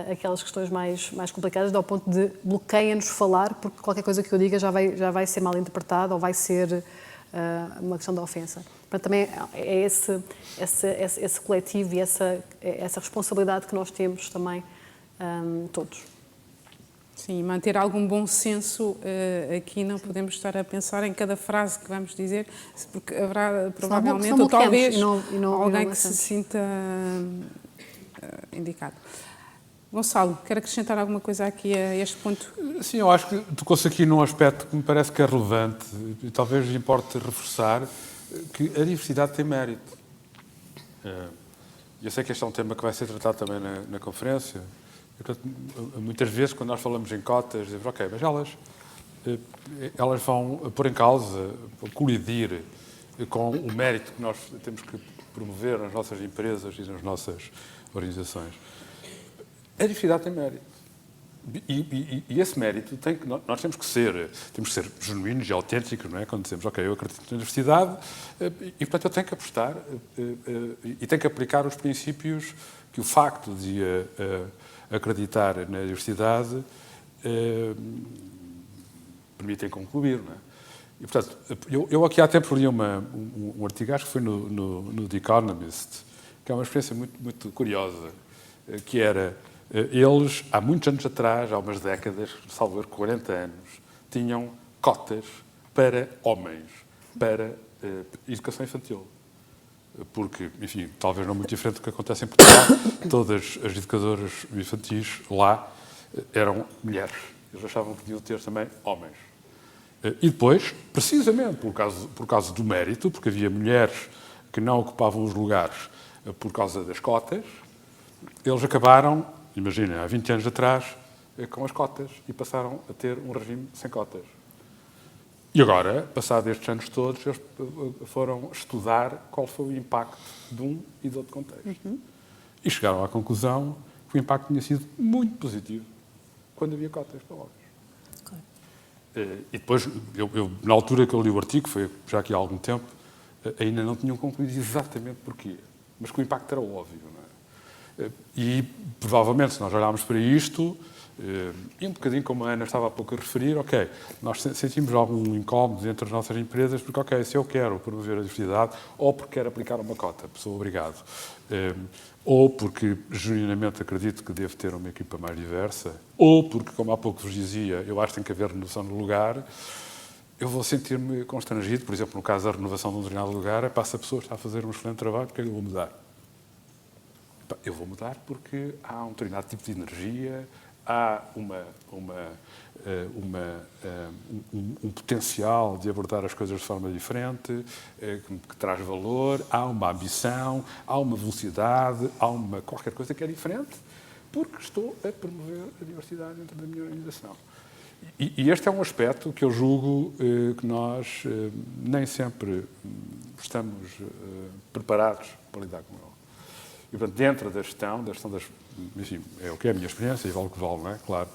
aquelas questões mais complicadas, ao ponto de bloqueia-nos falar, porque qualquer coisa que eu diga já vai ser mal interpretada ou vai ser uma questão de ofensa. Portanto, também é esse coletivo e essa responsabilidade que nós temos também, todos. Sim, manter algum bom senso aqui, não podemos estar a pensar em cada frase que vamos dizer, porque haverá provavelmente ou talvez alguém que se sinta indicado. Gonçalo, quer acrescentar alguma coisa aqui a este ponto? Sim, eu acho que tocou-se aqui num aspecto que me parece que é relevante e talvez importe reforçar que a diversidade tem mérito. Eu sei que este é um tema que vai ser tratado também na conferência. Muitas vezes, quando nós falamos em cotas, dizemos, ok, mas elas vão pôr em causa, colidir com o mérito que nós temos que promover nas nossas empresas e nas nossas organizações. A diversidade tem mérito. E esse mérito nós temos que ser genuínos e autênticos, não é? Quando dizemos, ok, eu acredito na diversidade e, portanto, eu tenho que apostar e tenho que aplicar os princípios que o facto de acreditar na diversidade permitem concluir, não é? E, portanto, eu aqui há tempo li um artigo, acho que foi no The Economist, que é uma experiência muito, muito curiosa, que era, eles, há muitos anos atrás, há umas décadas, salvo 40 anos, tinham cotas para homens, para educação infantil. Porque, enfim, talvez não muito diferente do que acontece em Portugal, todas as educadoras infantis lá eram mulheres. Eles achavam que podiam ter também homens. E depois, precisamente por causa do mérito, porque havia mulheres que não ocupavam os lugares por causa das cotas, eles acabaram, imaginem, há 20 anos atrás, com as cotas e passaram a ter um regime sem cotas. E agora, passados estes anos todos, eles foram estudar qual foi o impacto de um e do outro contexto. E chegaram à conclusão que o impacto tinha sido muito positivo quando havia cotas para homens. E depois, na altura que eu li o artigo, foi já aqui há algum tempo, ainda não tinham concluído exatamente porquê, mas que o impacto era óbvio, não é? E, provavelmente, se nós olharmos para isto, e um bocadinho como a Ana estava há pouco a referir, ok, nós sentimos algum incómodo entre as nossas empresas, porque, ok, se eu quero promover a diversidade, ou porque quero aplicar uma cota, sou obrigado. ou porque genuinamente acredito que devo ter uma equipa mais diversa, ou porque, como há pouco vos dizia, eu acho que tem que haver renovação no lugar, eu vou sentir-me constrangido. Por exemplo, no caso da renovação de um determinado lugar, se a pessoa está a fazer um excelente trabalho, porque é que eu vou mudar? Eu vou mudar porque há um determinado tipo de energia, há um potencial de abordar as coisas de forma diferente, que traz valor, há uma ambição, há uma velocidade, há qualquer coisa que é diferente, porque estou a promover a diversidade dentro da minha organização. E este é um aspecto que eu julgo que nós nem sempre estamos preparados para lidar com ele. E, portanto, dentro da gestão enfim, é o que é a minha experiência, e vale o que vale, não é? Claro.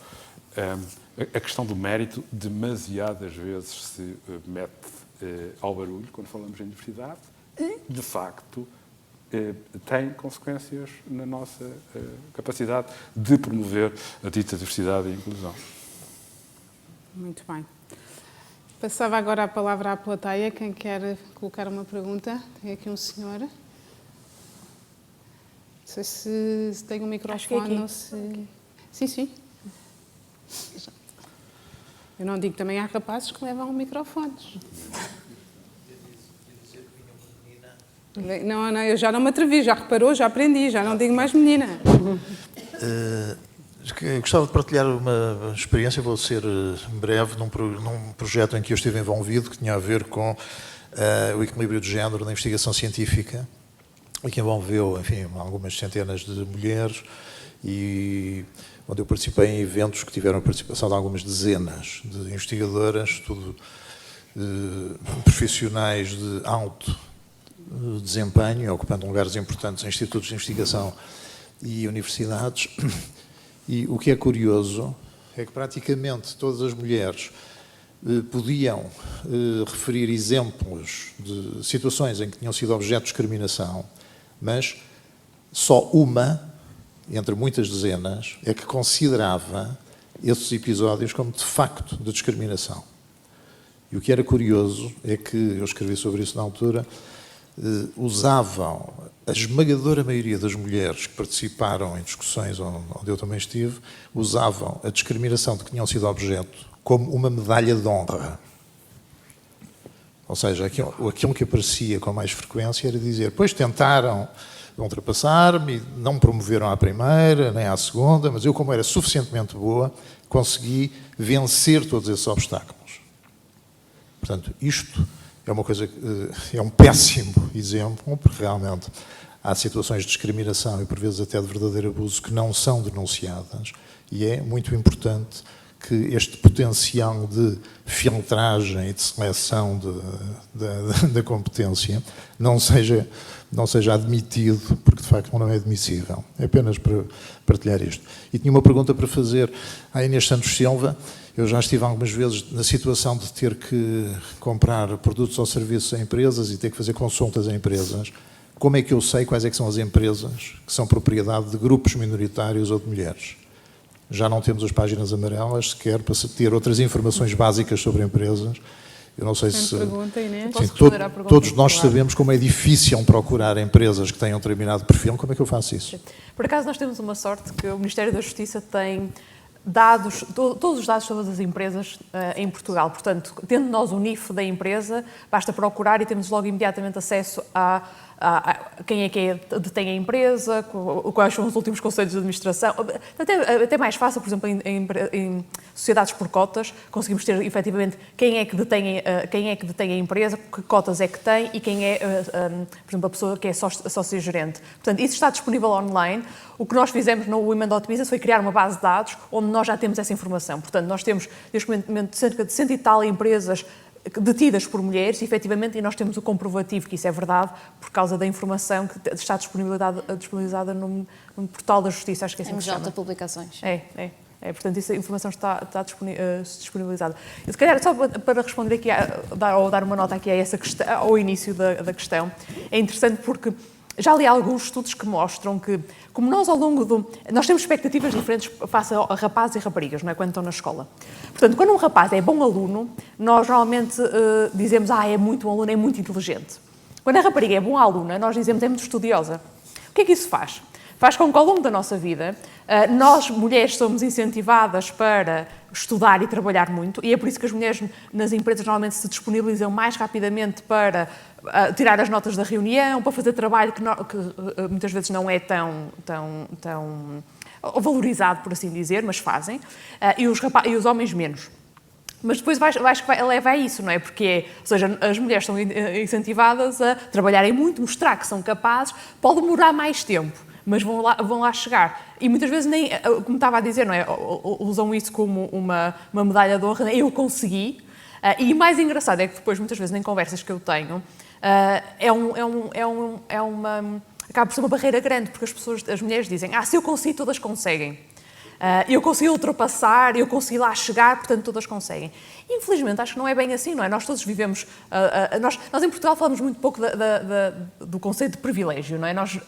A questão do mérito demasiadas vezes se mete ao barulho quando falamos em diversidade e, de facto, tem consequências na nossa capacidade de promover a dita diversidade e inclusão. Muito bem. Passava agora a palavra à plateia. Quem quer colocar uma pergunta? Tem aqui um senhor. Não sei se tem um microfone ou se... Sim. Eu não digo também há rapazes que levam microfones. Não, eu já não me atrevi, já reparou, já aprendi, já não digo mais menina. Gostava de partilhar uma experiência, vou ser breve, num projeto em que eu estive envolvido, que tinha a ver com o equilíbrio de género na investigação científica, e que envolveu, enfim, algumas centenas de mulheres, e onde eu participei em eventos que tiveram a participação de algumas dezenas de investigadoras, tudo profissionais de alto desempenho, ocupando lugares importantes em institutos de investigação e universidades. E o que é curioso é que praticamente todas as mulheres podiam referir exemplos de situações em que tinham sido objeto de discriminação, mas só uma, entre muitas dezenas, é que considerava esses episódios como de facto de discriminação. E o que era curioso é que, eu escrevi sobre isso na altura, usavam, a esmagadora maioria das mulheres que participaram em discussões onde eu também estive, usavam a discriminação de que tinham sido objeto como uma medalha de honra. Ou seja, aquilo que aparecia com mais frequência era dizer, pois tentaram ultrapassar-me, não me promoveram à primeira, nem à segunda, mas eu, como era suficientemente boa, consegui vencer todos esses obstáculos. Portanto, isto é uma coisa, é um péssimo exemplo, porque realmente há situações de discriminação e por vezes até de verdadeiro abuso que não são denunciadas, e é muito importante que este potencial de filtragem e de seleção da competência não seja admitido, porque de facto não é admissível. É apenas para partilhar isto. E tinha uma pergunta para fazer à Inês Santos Silva. Eu já estive algumas vezes na situação de ter que comprar produtos ou serviços a empresas e ter que fazer consultas a empresas. Como é que eu sei quais é que são as empresas que são propriedade de grupos minoritários ou de mulheres? Já não temos as páginas amarelas sequer para ter outras informações básicas sobre empresas. Eu não sei se... Pergunta, Inês. Sim, todos nós sabemos como é difícil procurar empresas que tenham um determinado perfil. Como é que eu faço isso? Por acaso nós temos uma sorte que o Ministério da Justiça tem dados, todos os dados sobre as empresas em Portugal. Portanto, tendo nós o NIF da empresa, basta procurar e temos logo imediatamente acesso a quem é que detém a empresa, quais são os últimos conselhos de administração. Até mais fácil, por exemplo, em sociedades por cotas, conseguimos ter efetivamente quem é que detém a empresa, que cotas é que tem e quem é, por exemplo, a pessoa que é sócio-gerente. Portanto, isso está disponível online. O que nós fizemos no Women.Business foi criar uma base de dados onde nós já temos essa informação. Portanto, nós temos, neste momento, cerca de 100 e tal empresas detidas por mulheres, efetivamente, e nós temos o comprovativo que isso é verdade por causa da informação que está disponibilizada no portal da Justiça, acho que é assim que se chama. MJ Publicações. Portanto, essa informação está disponibilizada. E, se calhar, só para responder aqui, ou dar uma nota aqui a essa questão, ao início da questão, é interessante porque já li alguns estudos que mostram que, como nós ao longo do... Nós temos expectativas diferentes face a rapazes e raparigas, não é? Quando estão na escola. Portanto, quando um rapaz é bom aluno, nós normalmente dizemos, é muito bom aluno, é muito inteligente. Quando a rapariga é boa aluna, nós dizemos, é muito estudiosa. O que é que isso faz? faz com que ao longo da nossa vida, nós, mulheres, somos incentivadas para estudar e trabalhar muito, e é por isso que as mulheres nas empresas normalmente se disponibilizam mais rapidamente para tirar as notas da reunião, para fazer trabalho que muitas vezes não é tão valorizado, por assim dizer, mas fazem, e os homens menos. Mas depois leva a isso, não é? Porque, ou seja, as mulheres são incentivadas a trabalharem muito, mostrar que são capazes, pode demorar mais tempo, mas vão lá chegar. E muitas vezes, nem, como estava a dizer, não é? Usam isso como uma medalha de honra, eu consegui. E o mais engraçado é que depois, muitas vezes, em conversas que eu tenho, acaba por ser uma barreira grande, porque as mulheres dizem, se eu consigo, todas conseguem. Eu consegui ultrapassar, eu consegui lá chegar, portanto todas conseguem. Infelizmente, acho que não é bem assim, não é? Nós todos vivemos... Nós em Portugal falamos muito pouco do conceito de privilégio, não é? Nós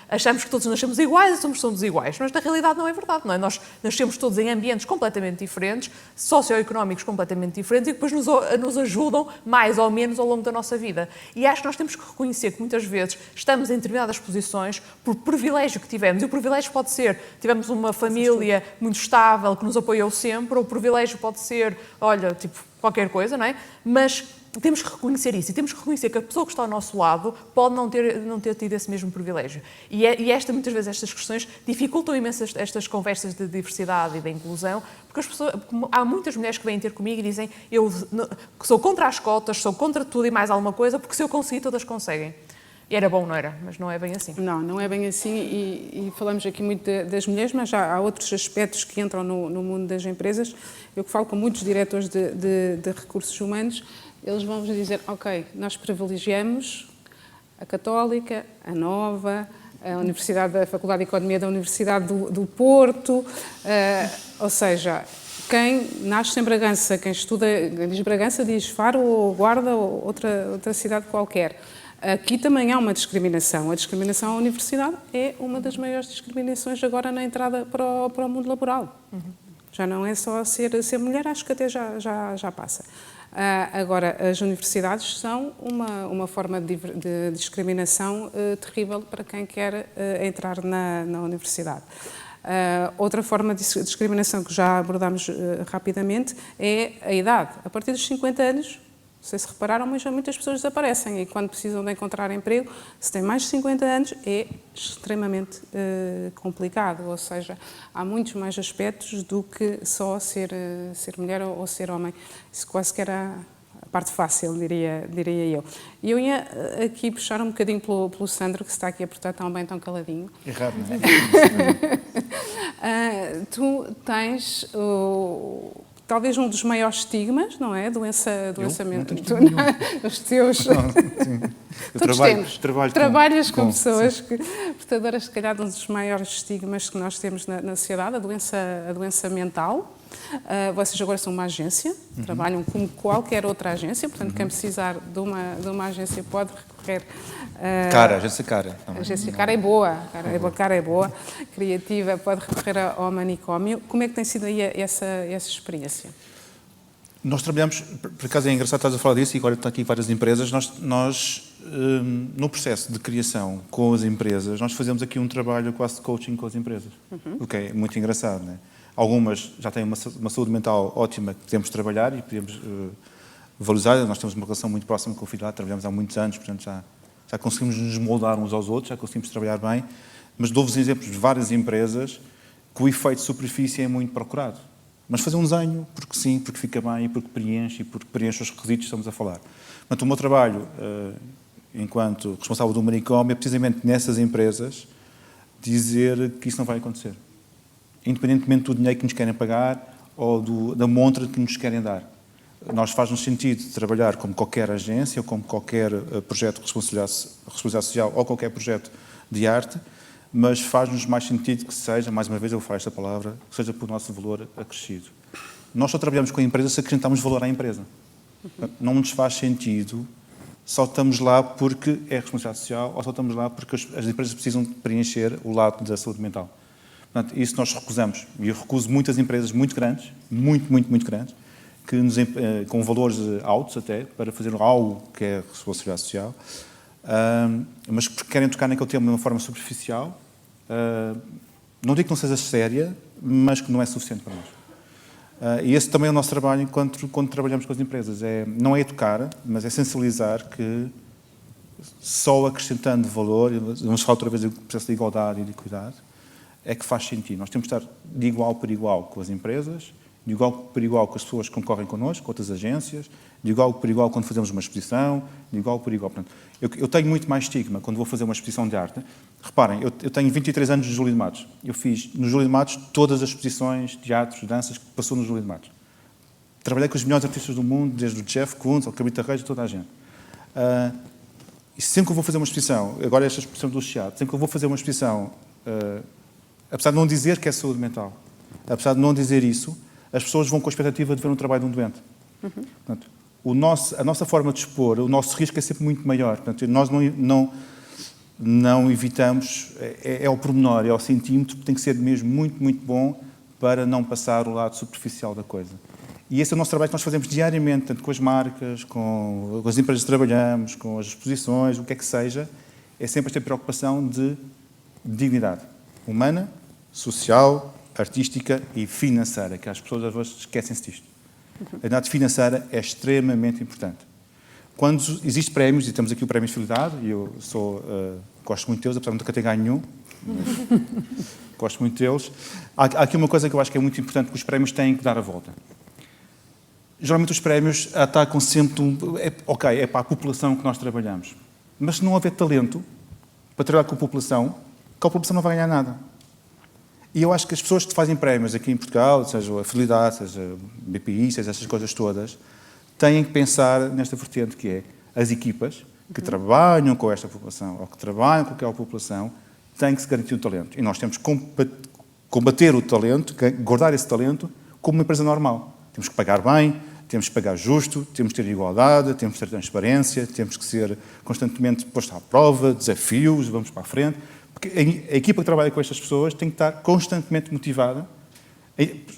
achamos que todos nascemos iguais e somos iguais, mas na realidade não é verdade, não é? Nós nascemos todos em ambientes completamente diferentes, socioeconómicos completamente diferentes e que depois nos ajudam mais ou menos ao longo da nossa vida. E acho que nós temos que reconhecer que muitas vezes estamos em determinadas posições por privilégio que tivemos. E o privilégio pode ser, tivemos uma família muito estável que nos apoiou sempre, ou o privilégio pode ser, olha, tipo, qualquer coisa, não é? Mas temos que reconhecer isso e temos que reconhecer que a pessoa que está ao nosso lado pode não ter tido esse mesmo privilégio. E muitas vezes estas questões dificultam imenso estas conversas de diversidade e de inclusão, porque há muitas mulheres que vêm ter comigo e dizem eu sou contra as cotas, sou contra tudo e mais alguma coisa, porque se eu conseguir, todas conseguem. E era bom, não era? Mas não é bem assim. Não é bem assim e falamos aqui muito das mulheres, mas há outros aspectos que entram no mundo das empresas. Eu que falo com muitos diretores de recursos humanos, eles vão-vos dizer, ok, nós privilegiamos a Católica, a Nova, a Universidade da Faculdade de Economia da Universidade do Porto, ou seja, quem nasce em Bragança, quem diz Bragança diz Faro ou Guarda ou outra cidade qualquer. Aqui também há uma discriminação. A discriminação à universidade é uma das maiores discriminações agora na entrada para o mundo laboral. Já não é só ser mulher, acho que até já passa. Agora, as universidades são uma forma de discriminação terrível para quem quer entrar na universidade. Outra forma de discriminação que já abordámos rapidamente é a idade. A partir dos 50 anos, não sei se repararam, mas muitas pessoas desaparecem e quando precisam de encontrar emprego, se têm mais de 50 anos, é extremamente complicado, ou seja, há muitos mais aspectos do que só ser mulher ou ser homem. Isso quase que era a parte fácil, diria eu. E eu ia aqui puxar um bocadinho pelo Sandro, que está aqui a portar tão bem, tão caladinho. Errado, não é? Tu tens... talvez um dos maiores estigmas, não é? Doença mental. Os teus. Trabalhas com pessoas portadoras, se calhar, de um dos maiores estigmas que nós temos na sociedade, a doença mental. Vocês agora são uma agência, trabalham como qualquer outra agência, portanto, quem precisar de uma agência pode recorrer. Agência Cara. A agência Cara é boa, Cara é boa, criativa, pode recorrer ao manicômio. Como é que tem sido aí essa experiência? Nós trabalhamos, por acaso é engraçado estás a falar disso, e agora estão aqui várias empresas, nós no processo de criação com as empresas, nós fazemos aqui um trabalho quase de coaching com as empresas, o que é muito engraçado, não é? Algumas já têm uma saúde mental ótima que podemos trabalhar e podemos valorizar. Nós temos uma relação muito próxima com o Fidelidade, trabalhamos há muitos anos, portanto já conseguimos nos moldar uns aos outros, já conseguimos trabalhar bem, mas dou-vos exemplos de várias empresas que o efeito de superfície é muito procurado. Mas fazer um desenho, porque sim, porque fica bem, e porque preenche os requisitos que estamos a falar. Portanto, o meu trabalho, enquanto responsável do manicômio, é precisamente nessas empresas dizer que isso não vai acontecer. Independentemente do dinheiro que nos querem pagar ou da montra que nos querem dar. Nós faz-nos sentido trabalhar como qualquer agência ou como qualquer projeto de responsabilidade social ou qualquer projeto de arte, mas faz-nos mais sentido que seja, mais uma vez eu falo esta palavra, que seja por nosso valor acrescido. Nós só trabalhamos com a empresa se acrescentarmos valor à empresa. Não nos faz sentido, só estamos lá porque é responsabilidade social ou só estamos lá porque as empresas precisam preencher o lado da saúde mental. Portanto, isso nós recusamos. E eu recuso muitas empresas muito grandes, muito grandes, que com valores altos até, para fazer algo que é responsabilidade social, mas porque querem tocar naquele tema de uma forma superficial não digo que não seja séria, mas que não é suficiente para nós. E esse também é o nosso trabalho quando trabalhamos com as empresas. Não é educar, mas é sensibilizar que só acrescentando valor, vamos falar outra vez do processo de igualdade e de equidade, é que faz sentido. Nós temos que estar de igual para igual com as empresas, de igual para igual com as pessoas que concorrem connosco, com outras agências, de igual para igual quando fazemos uma exposição, de igual para igual. Portanto, eu tenho muito mais estigma quando vou fazer uma exposição de arte. Reparem, eu tenho 23 anos de Júlio de Matos. Eu fiz no Júlio de Matos todas as exposições, teatros, danças que passou no Júlio de Matos. Trabalhei com os melhores artistas do mundo, desde o Jeff Koons ao Cabrita Reis, toda a gente. E sempre que eu vou fazer uma exposição, agora esta exposição do teatro, sempre que eu vou fazer uma exposição, apesar de não dizer que é saúde mental, apesar de não dizer isso, as pessoas vão com a expectativa de ver um trabalho de um doente. Portanto, a nossa forma de expor, o nosso risco é sempre muito maior. Portanto, nós não evitamos, é ao pormenor, é ao centímetro, tem que ser mesmo muito, muito bom para não passar o lado superficial da coisa. E esse é o nosso trabalho que nós fazemos diariamente, tanto com as marcas, com as empresas que trabalhamos, com as exposições, o que é que seja, é sempre esta preocupação de dignidade humana, social, artística e financeira, que as pessoas às vezes esquecem-se disto. A dignidade financeira é extremamente importante. Quando existem prémios, e temos aqui o Prémio de Fidelidade, e eu gosto muito deles, apesar de nunca ter ganho nenhum, gosto muito deles, há aqui uma coisa que eu acho que é muito importante, que os prémios têm que dar a volta. Geralmente os prémios atacam sempre é para a população que nós trabalhamos. Mas se não houver talento para trabalhar com a população não vai ganhar nada. E eu acho que as pessoas que fazem prémios aqui em Portugal, seja a Fidelidade, seja a BPI, seja essas coisas todas, têm que pensar nesta vertente que é as equipas que trabalham com esta população ou que trabalham com aquela população têm que se garantir o talento. E nós temos que combater o talento, guardar esse talento como uma empresa normal. Temos que pagar bem, temos que pagar justo, temos que ter igualdade, temos que ter transparência, temos que ser constantemente posto à prova, desafios, vamos para a frente. Porque a equipa que trabalha com estas pessoas tem que estar constantemente motivada,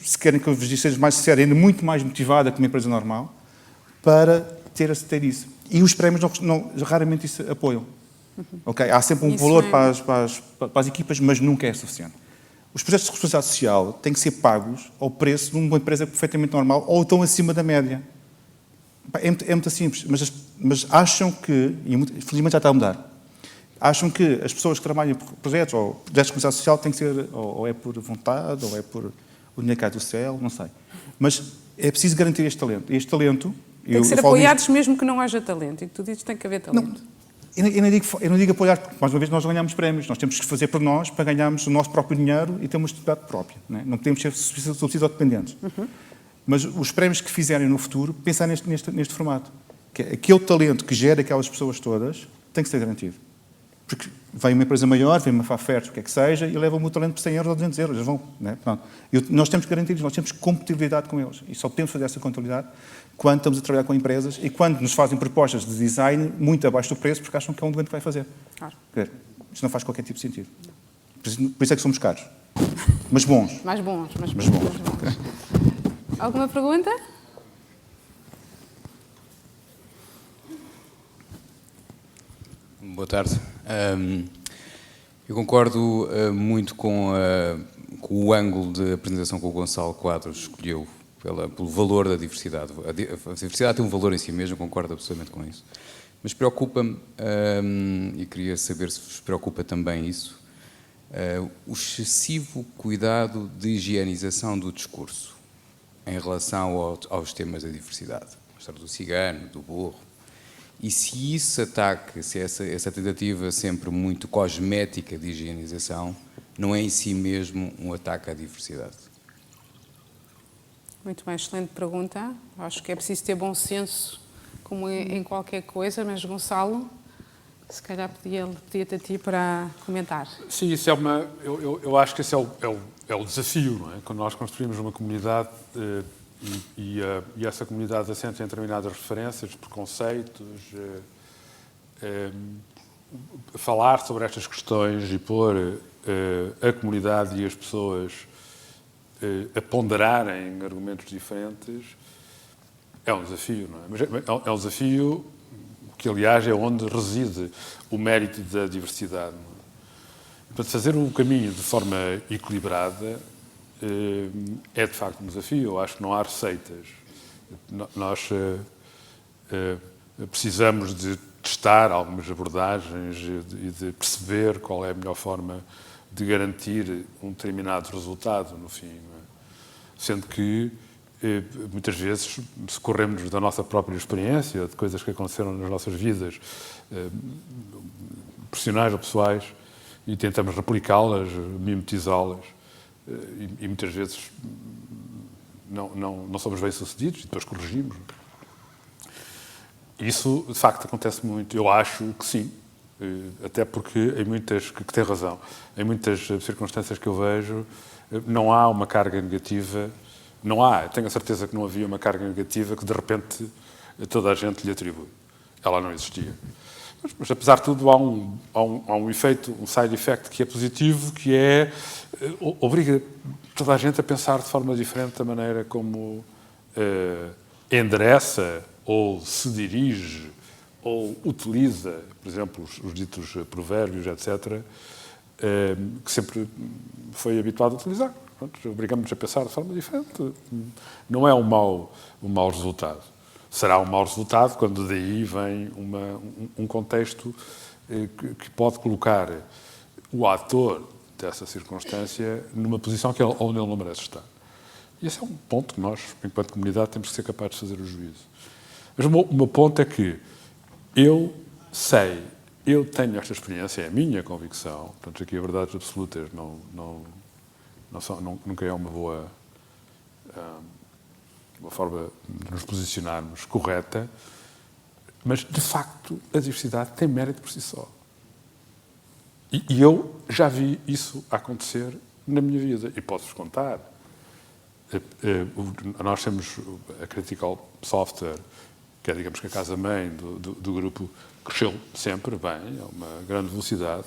se querem que eu vos diga, seja mais sincero, ainda muito mais motivada que uma empresa normal, para ter isso. E os prémios raramente isso apoiam. Okay? Há sempre um valor para as equipas, mas nunca é suficiente. Os projetos de responsabilidade social têm que ser pagos ao preço de uma empresa perfeitamente normal ou tão acima da média. É muito simples, mas acham que, e felizmente já está a mudar, acham que as pessoas que trabalham por projetos ou projetos de responsabilidade social têm que ser, ou é por vontade, ou é por o dinheiro cai do céu, não sei. Mas é preciso garantir este talento. E este talento... Tem que ser apoiados mesmo que não haja talento. E tu dizes que tem que haver talento. Eu não digo apoiar, porque mais uma vez nós ganhamos prémios. Nós temos que fazer por nós para ganharmos o nosso próprio dinheiro e ter uma atividade própria. Não podemos ser subsídios dependentes. Mas os prémios que fizerem no futuro, pensar neste formato. Que é aquele talento que gera aquelas pessoas todas tem que ser garantido. Porque vem uma empresa maior, vem uma Fafert, o que é que seja, e levam o meu talento por 100 euros ou 200 euros. Eles vão, nós temos que garantir isso, nós temos compatibilidade com eles. E só podemos fazer essa compatibilidade quando estamos a trabalhar com empresas e quando nos fazem propostas de design muito abaixo do preço, porque acham que é um doente que vai fazer. Claro. Isto não faz qualquer tipo de sentido. Por isso é que somos caros. Mas bons. Mais bons. Mas bons. Alguma pergunta? Boa tarde. Eu concordo muito com o ângulo de apresentação que o Gonçalo Quadros escolheu pelo valor da diversidade. A diversidade tem um valor em si mesmo, concordo absolutamente com isso. Mas preocupa-me, e queria saber se vos preocupa também isso, o excessivo cuidado de higienização do discurso em relação aos temas da diversidade. A história do cigano, do burro. E se esse ataque, se essa tentativa sempre muito cosmética de higienização, não é em si mesmo um ataque à diversidade? Muito bem, excelente pergunta. Acho que é preciso ter bom senso, como em qualquer coisa, mas Gonçalo, se calhar pedia-te a ti para comentar. Sim, isso eu acho que esse é o desafio, não é? Quando nós construímos uma comunidade e essa comunidade assenta em determinadas referências, preconceitos, falar sobre estas questões e pôr a comunidade e as pessoas a ponderarem argumentos diferentes é um desafio, não é? Mas é um desafio que, aliás, é onde reside o mérito da diversidade. Não é? Para fazer o caminho de forma equilibrada é, de facto, um desafio. Eu acho que não há receitas. Nós precisamos de testar algumas abordagens e de perceber qual é a melhor forma de garantir um determinado resultado no fim. Sendo que, muitas vezes, se corremos da nossa própria experiência, de coisas que aconteceram nas nossas vidas, profissionais ou pessoais, e tentamos replicá-las, mimetizá-las, e muitas vezes não somos bem-sucedidos, e depois corrigimos. Isso, de facto, acontece muito. Eu acho que sim, até porque em muitas, que tem razão, em muitas circunstâncias que eu vejo, não há uma carga negativa, tenho a certeza que não havia uma carga negativa que de repente toda a gente lhe atribui. Ela não existia. Mas apesar de tudo, há um efeito, um side effect que é positivo, que é obriga toda a gente a pensar de forma diferente da maneira como endereça ou se dirige ou utiliza, por exemplo, os ditos provérbios, etc., que sempre foi habituado a utilizar. Obrigamos-nos a pensar de forma diferente. Não é um mau resultado. Será um mau resultado quando daí vem um contexto que pode colocar o ator dessa circunstância numa posição onde ele não merece estar. E esse é um ponto que nós, enquanto comunidade, temos que ser capazes de fazer o juízo. Mas o meu ponto é que eu tenho esta experiência, é a minha convicção, portanto, aqui a verdades absolutas nunca é uma boa forma de nos posicionarmos correta, mas, de facto, a diversidade tem mérito por si só. E eu já vi isso acontecer na minha vida, e posso-vos contar. Nós temos a Critical Software, que é, digamos, que a casa-mãe do grupo, cresceu sempre bem, a uma grande velocidade,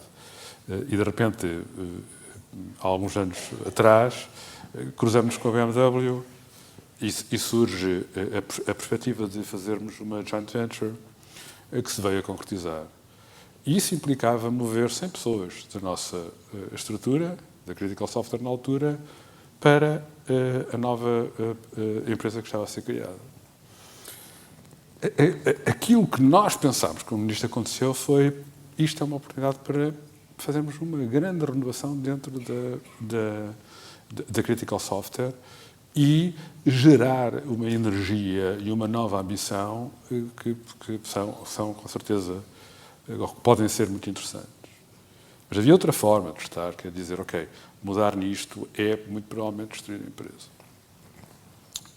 e de repente, há alguns anos atrás, cruzamos com a BMW e surge a perspectiva de fazermos uma joint venture que se veio a concretizar. E isso implicava mover 100 pessoas da nossa estrutura, da Critical Software na altura, para a nova empresa que estava a ser criada. Aquilo que nós pensámos quando isto aconteceu foi: isto é uma oportunidade para fazermos uma grande renovação dentro da Critical Software e gerar uma energia e uma nova ambição que são, com certeza, podem ser muito interessantes. Mas havia outra forma de estar, que é dizer, ok, mudar nisto é muito provavelmente destruir a empresa.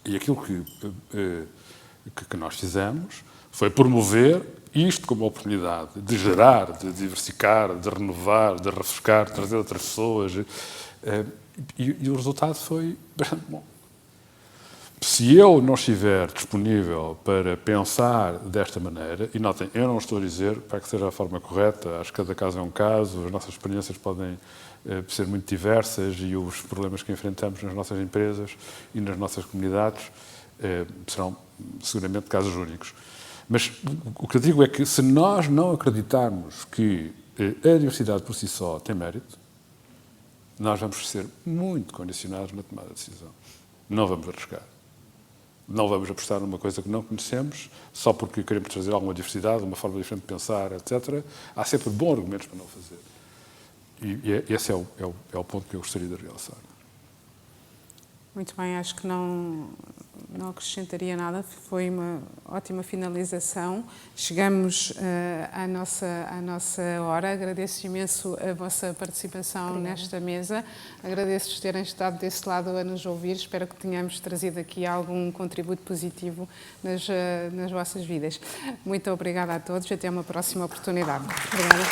E aquilo que nós fizemos foi promover isto como oportunidade de gerar, de diversificar, de renovar, de refrescar, de trazer outras pessoas. E o resultado foi bastante bom. Se eu não estiver disponível para pensar desta maneira, e notem, eu não estou a dizer para que seja a forma correta, acho que cada caso é um caso, as nossas experiências podem ser muito diversas e os problemas que enfrentamos nas nossas empresas e nas nossas comunidades serão seguramente casos únicos. Mas o que eu digo é que se nós não acreditarmos que a diversidade por si só tem mérito, nós vamos ser muito condicionados na tomada de decisão. Não vamos arriscar. Não vamos apostar numa coisa que não conhecemos, só porque queremos trazer alguma diversidade, uma forma diferente de pensar, etc. Há sempre bons argumentos para não fazer. E esse é o ponto que eu gostaria de realçar. Muito bem, acho que não acrescentaria nada, foi uma ótima finalização. Chegamos à nossa hora. Agradeço imenso a vossa participação nesta mesa. Agradeço-vos terem estado desse lado a nos ouvir. Espero que tenhamos trazido aqui algum contributo positivo nas vossas vidas. Muito obrigada a todos e até uma próxima oportunidade. Obrigada.